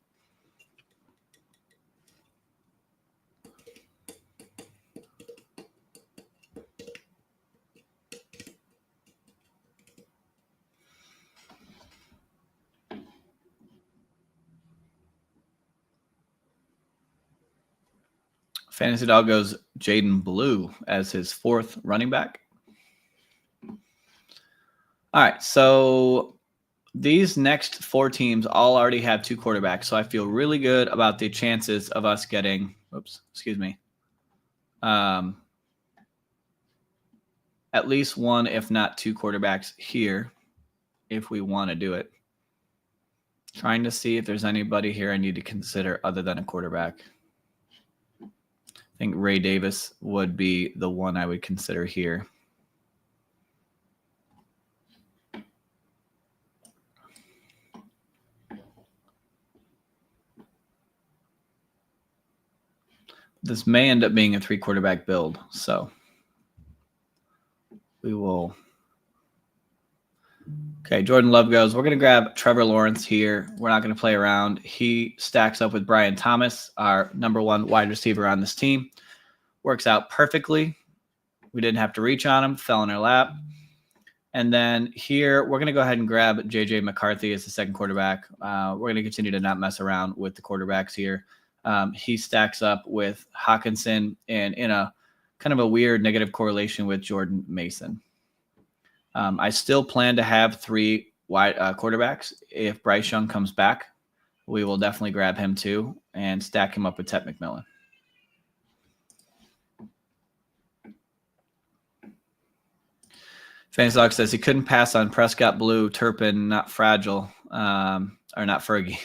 Fantasy Dog goes Jaden Blue as his 4th running back. All right, so these next 4 teams all already have 2 quarterbacks, so I feel really good about the chances of us getting, at least 1, if not 2 quarterbacks here, if we want to do it. Trying to see if there's anybody here I need to consider other than a quarterback. I think Ray Davis would be the one I would consider here. This may end up being a 3-quarterback build, so we will. Okay, Jordan Love goes, we're going to grab Trevor Lawrence here. We're not going to play around. He stacks up with Brian Thomas, our number 1 wide receiver on this team. Works out perfectly. We didn't have to reach on him. Fell in our lap. And then here, we're going to go ahead and grab J.J. McCarthy as the second quarterback. We're going to continue to not mess around with the quarterbacks here. He stacks up with Hockenson and in a kind of a weird negative correlation with Jordan Mason. I still plan to have 3 wide quarterbacks. If Bryce Young comes back, we will definitely grab him too and stack him up with Ted McMillan. Fantasy Dog says he couldn't pass on Prescott, Blue, Turpin, not fragile, or not Fergie.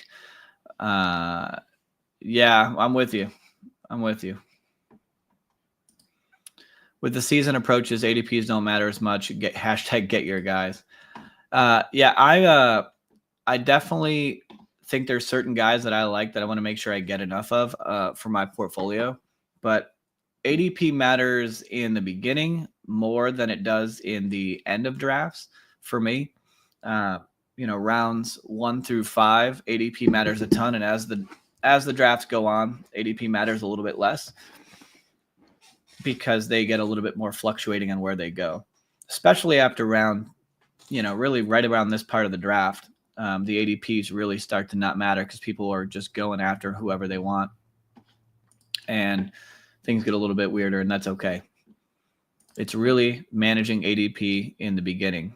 Yeah, I'm with you. With the season approaches, ADPs don't matter as much. Get your guys. I definitely think there's certain guys that I like that I want to make sure I get enough of for my portfolio. But ADP matters in the beginning more than it does in the end of drafts for me. Rounds 1 through 5, ADP matters a ton, and as the drafts go on, ADP matters a little bit less because they get a little bit more fluctuating on where they go, especially after round, really right around this part of the draft. The ADPs really start to not matter because people are just going after whoever they want, and things get a little bit weirder, and that's okay. It's really managing ADP in the beginning.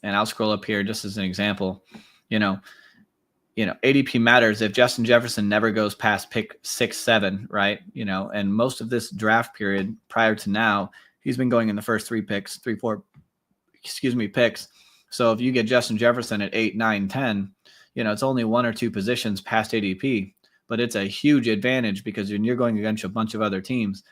And I'll scroll up here just as an example. ADP matters if Justin Jefferson never goes past pick 6, 7, right? And most of this draft period prior to now, he's been going in the first 4 picks. So if you get Justin Jefferson at 8, 9, 10, it's only 1 or 2 positions past ADP, but it's a huge advantage because when you're going against a bunch of other teams,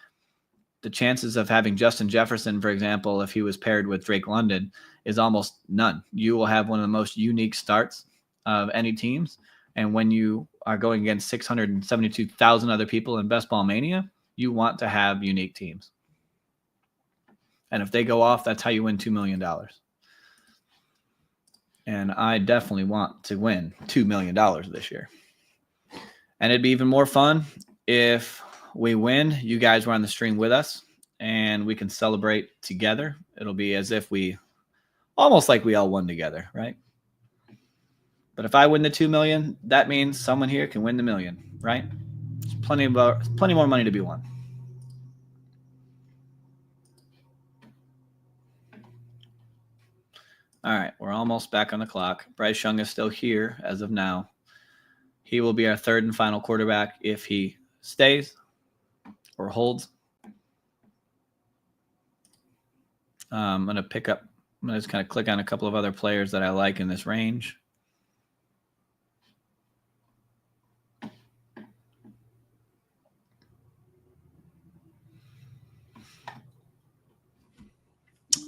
the chances of having Justin Jefferson, for example, if he was paired with Drake London, is almost none. You will have one of the most unique starts of any teams. And when you are going against 672,000 other people in Best Ball Mania, you want to have unique teams. And if they go off, that's how you win $2 million. And I definitely want to win $2 million this year. And it'd be even more fun if we win, you guys were on the stream with us, and we can celebrate together. It'll be as if almost like we all won together, right? But if I win the 2 million, that means someone here can win the million, right? There's plenty more money to be won. All right, we're almost back on the clock. Bryce Young is still here as of now. He will be our 3rd and final quarterback if he stays or holds. I'm going to just kind of click on a couple of other players that I like in this range.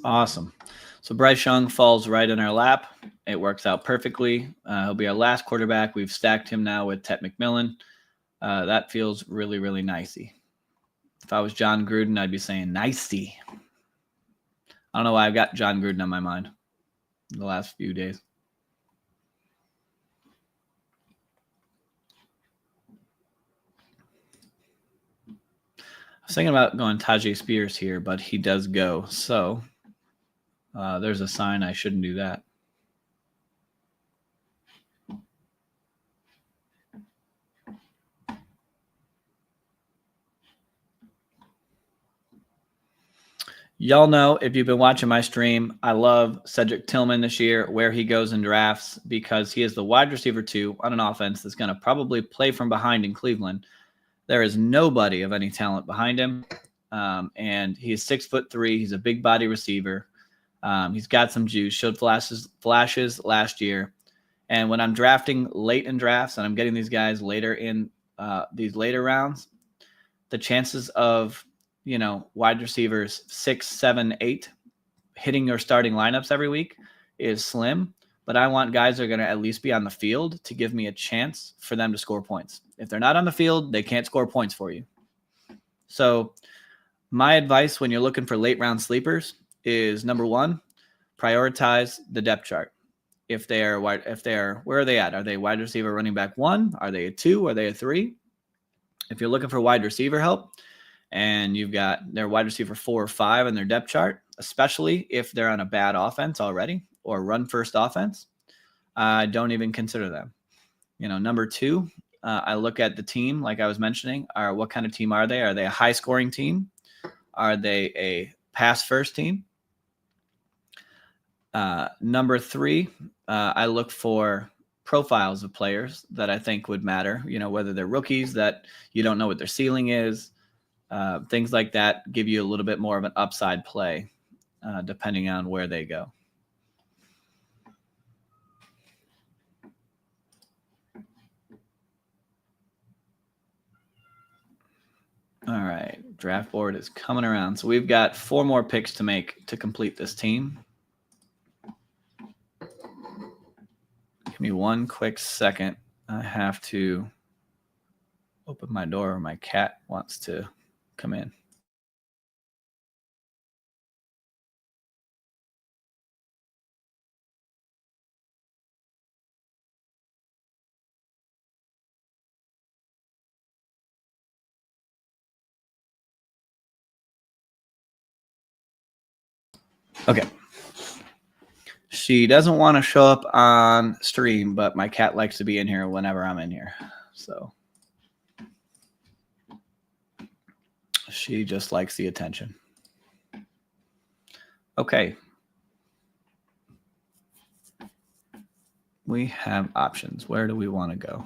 Awesome. So Bryce Young falls right in our lap. It works out perfectly. He'll be our last quarterback. We've stacked him now with Ted McMillan. That feels really, really nicey. If I was John Gruden, I'd be saying nicey. I don't know why I've got John Gruden on my mind in the last few days. I was thinking about going Tajay Spears here, but he does go. So there's a sign I shouldn't do that. Y'all know, if you've been watching my stream, I love Cedric Tillman this year, where he goes in drafts, because he is the wide receiver 2 on an offense that's going to probably play from behind in Cleveland. There is nobody of any talent behind him. And he's 6'3". He's a big body receiver. He's got some juice, showed flashes last year. And when I'm drafting late in drafts and I'm getting these guys later in these later rounds, the chances of wide receivers 6, 7, 8 hitting your starting lineups every week is slim. But I want guys that are going to at least be on the field to give me a chance for them to score points. If they're not on the field, they can't score points for you. So my advice when you're looking for late round sleepers is, number one, prioritize the depth chart. If they're where are they at? Are they wide receiver, running back 1? Are they a 2? Are they a 3? If you're looking for wide receiver help and you've got their wide receiver 4 or 5 in their depth chart, especially if they're on a bad offense already or run first offense, don't even consider them. Number 2, I look at the team, like I was mentioning. What kind of team are they? Are they a high scoring team? Are they a pass first team? Number 3, I look for profiles of players that I think would matter, whether they're rookies that you don't know what their ceiling is, things like that give you a little bit more of an upside play, depending on where they go. All right, draft board is coming around. So we've got 4 more picks to make to complete this team. Give me one quick second. I have to open my door. My cat wants to come in. Okay. She doesn't want to show up on stream, but my cat likes to be in here whenever I'm in here. So she just likes the attention. Okay. We have options. Where do we want to go?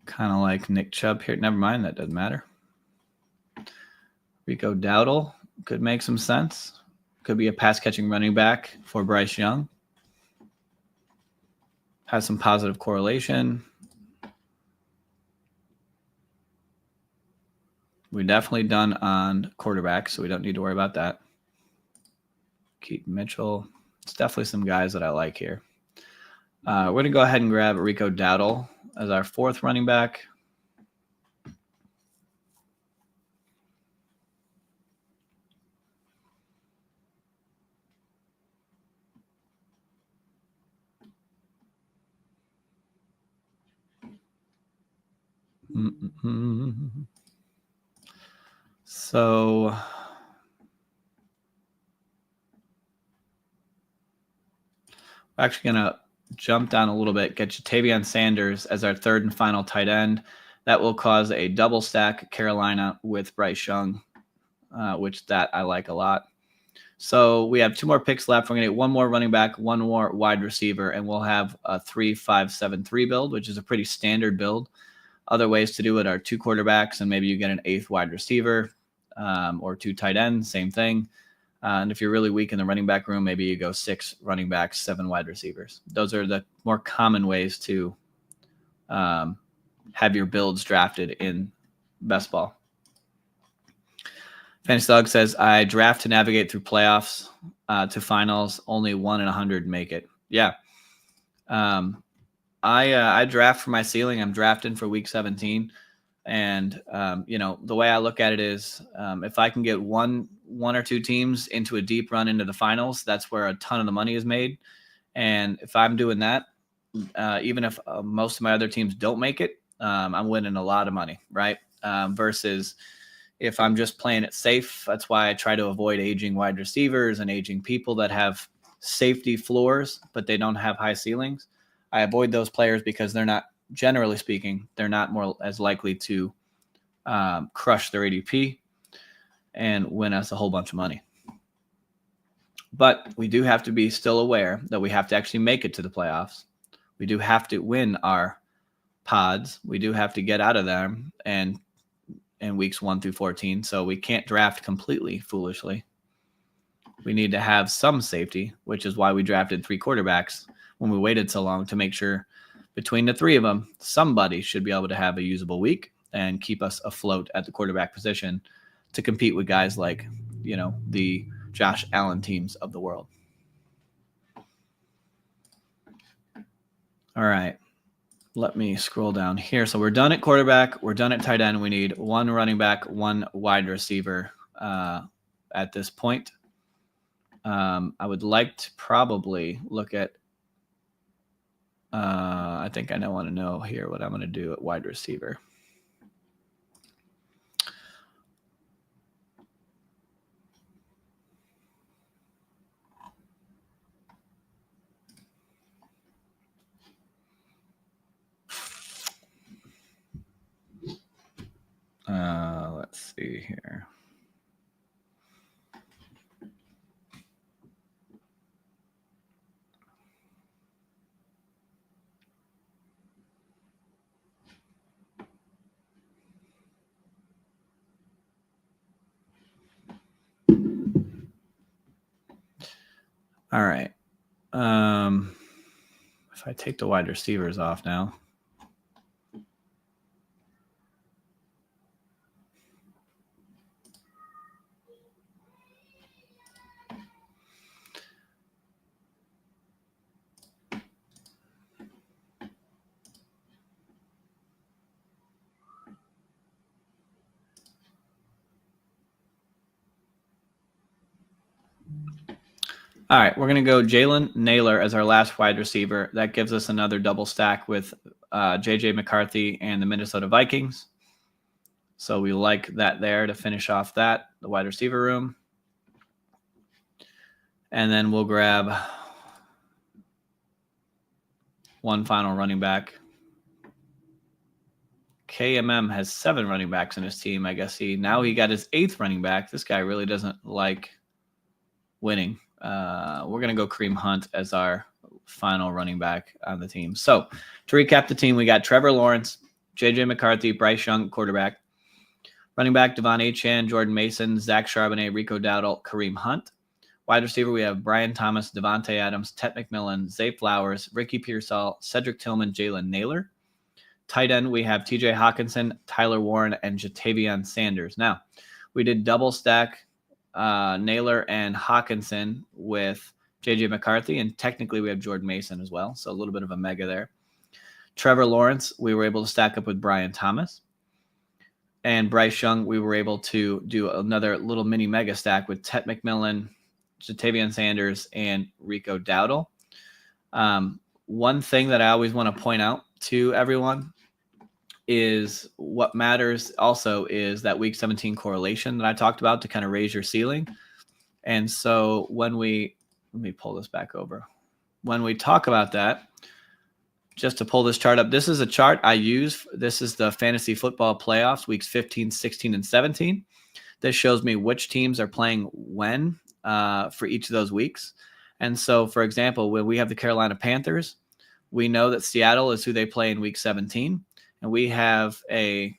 Kind of like Nick Chubb here. Never mind, that doesn't matter. Rico Dowdle could make some sense. Could be a pass-catching running back for Bryce Young. Has some positive correlation. We're definitely done on quarterback, so we don't need to worry about that. Keaton Mitchell. It's definitely some guys that I like here. We're going to go ahead and grab Rico Dowdle as our 4th running back. So we're actually going to jump down a little bit, get Ja'Tavion Sanders as our 3rd and final tight end. That will cause a double stack Carolina with Bryce Young, which that I like a lot. So we have 2 more picks left. We're going to get 1 more running back, 1 more wide receiver, and we'll have a 3-5-7-3 build, which is a pretty standard build. Other ways to do it are 2 quarterbacks, and maybe you get an 8th wide receiver, or 2 tight ends, same thing. And if you're really weak in the running back room, maybe you go 6 running backs, 7 wide receivers. Those are the more common ways to have your builds drafted in best ball. Fantasy Dog says, I draft to navigate through playoffs to finals. Only 1 in 100 make it. Yeah. I draft for my ceiling. I'm drafting for week 17. And, the way I look at it is if I can get one or 2 teams into a deep run into the finals, that's where a ton of the money is made. And if I'm doing that, even if most of my other teams don't make it, I'm winning a lot of money, right? Versus if I'm just playing it safe. That's why I try to avoid aging wide receivers and aging people that have safety floors, but they don't have high ceilings. I avoid those players because they're not, generally speaking, they're not more as likely to crush their ADP and win us a whole bunch of money. But we do have to be still aware that we have to actually make it to the playoffs. We do have to win our pods. We do have to get out of them and in weeks 1 through 14. So we can't draft completely foolishly. We need to have some safety, which is why we drafted 3 quarterbacks when we waited so long to make sure between the 3 of them, somebody should be able to have a usable week and keep us afloat at the quarterback position to compete with guys like, the Josh Allen teams of the world. All right. let me scroll down here. So we're done at quarterback. We're done at tight end. We need one running back, one wide receiver at this point. I would like to probably look at, I think I want to know here what I'm going to do at wide receiver. Let's see here. All right. If I take the wide receivers off now. All right, we're going to go Jalen Nailor as our last wide receiver. That gives us another double stack with J.J. McCarthy and the Minnesota Vikings. So we like that there to finish off that, the wide receiver room. And then we'll grab one final running back. KMM has 7 running backs in his team. I guess he got his 8th running back. This guy really doesn't like winning. We're going to go Kareem Hunt as our final running back on the team. So to recap the team, we got Trevor Lawrence, J.J. McCarthy, Bryce Young, quarterback. Running back, Devon Achane, Jordan Mason, Zach Charbonnet, Rico Dowdle, Kareem Hunt. Wide receiver, we have Brian Thomas, Devontae Adams, Tet McMillan, Zay Flowers, Ricky Pearsall, Cedric Tillman, Jalen Nailor. Tight end, we have TJ Hawkinson, Tyler Warren, and Jatavion Sanders. Now, we did double stack Nailor and Hawkinson with JJ McCarthy, and technically we have Jordan Mason as well, so a little bit of a mega there. Trevor Lawrence, we were able to stack up with Brian Thomas. And Bryce Young, we were able to do another little mini mega stack with Tet McMillan, Jatavion Sanders, and Rico Dowdle. One thing that I always want to point out to everyone is what matters also is that week 17 correlation that I talked about to kind of raise your ceiling. And so let me pull this back over. When we talk about that, just to pull this chart up, this is a chart I use. This is the fantasy football playoffs, weeks 15, 16, and 17. This shows me which teams are playing when for each of those weeks. And so, for example, when we have the Carolina Panthers, we know that Seattle is who they play in week 17. And we have a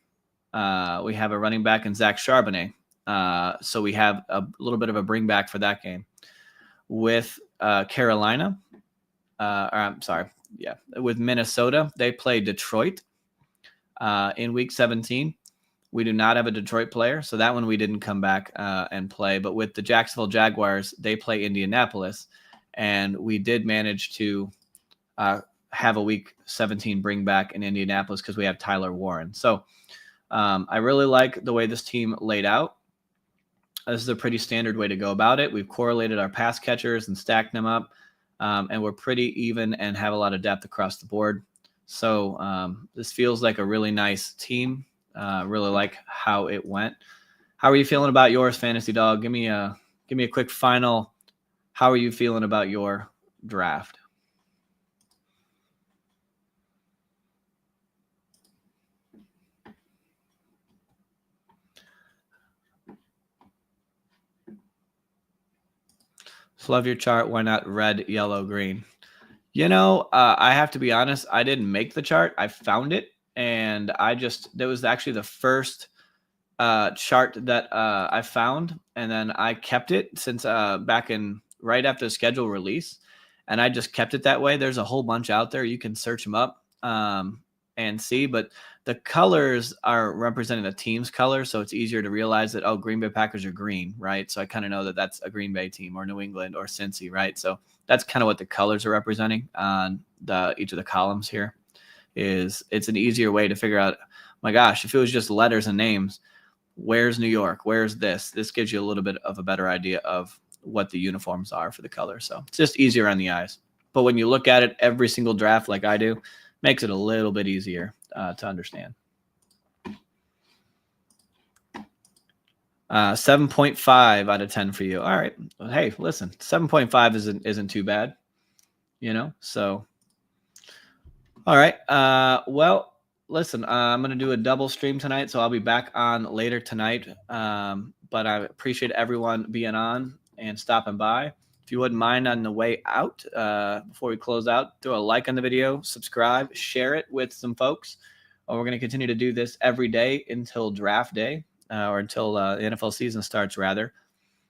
running back in Zach Charbonnet. So we have a little bit of a bring back for that game. With Carolina, with Minnesota, they play Detroit in week 17. We do not have a Detroit player, so that one we didn't come back and play. But with the Jacksonville Jaguars, they play Indianapolis, and we did manage to have a week 17 bring back in Indianapolis because we have Tyler Warren. So I really like the way this team laid out. This is a pretty standard way to go about it. We've correlated our pass catchers and stacked them up, and we're pretty even and have a lot of depth across the board. So this feels like a really nice team. Really like how it went. How are you feeling about yours, Fantasy Dog? Give me a quick final. How are you feeling about your draft? Love your chart. Why not red, yellow, green? I have to be honest. I didn't make the chart. I found it, and that was actually the first chart that I found, and then I kept it since back in right after the schedule release, and I just kept it that way. There's a whole bunch out there. You can search them up and see, but the colors are representing the team's color, so it's easier to realize that, Green Bay Packers are green, right? So I kind of know that that's a Green Bay team, or New England, or Cincy, right? So that's kind of what the colors are representing on each of the columns here. it's an easier way to figure out, my gosh, if it was just letters and names, where's New York? Where's this? This gives you a little bit of a better idea of what the uniforms are for the colors. So it's just easier on the eyes. But when you look at it every single draft like I do, makes it a little bit easier to understand. 7.5 out of 10 for you. All right. Well, hey, listen, 7.5 isn't too bad, so. All right. Well, listen, I'm going to do a double stream tonight, so I'll be back on later tonight. But I appreciate everyone being on and stopping by. If you wouldn't mind on the way out, before we close out, throw a like on the video, subscribe, share it with some folks. We're going to continue to do this every day until draft day, or until the NFL season starts, rather.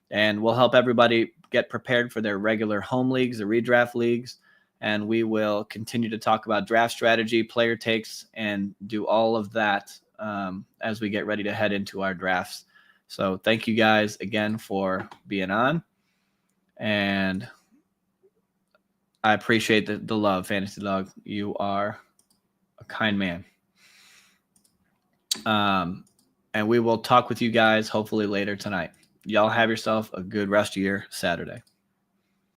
And we'll help everybody get prepared for their regular home leagues, the redraft leagues. And we will continue to talk about draft strategy, player takes, and do all of that as we get ready to head into our drafts. So thank you guys again for being on. And I appreciate the love, Fantasy Dog. You are a kind man. And we will talk with you guys hopefully later tonight. Y'all have yourself a good rest of your Saturday.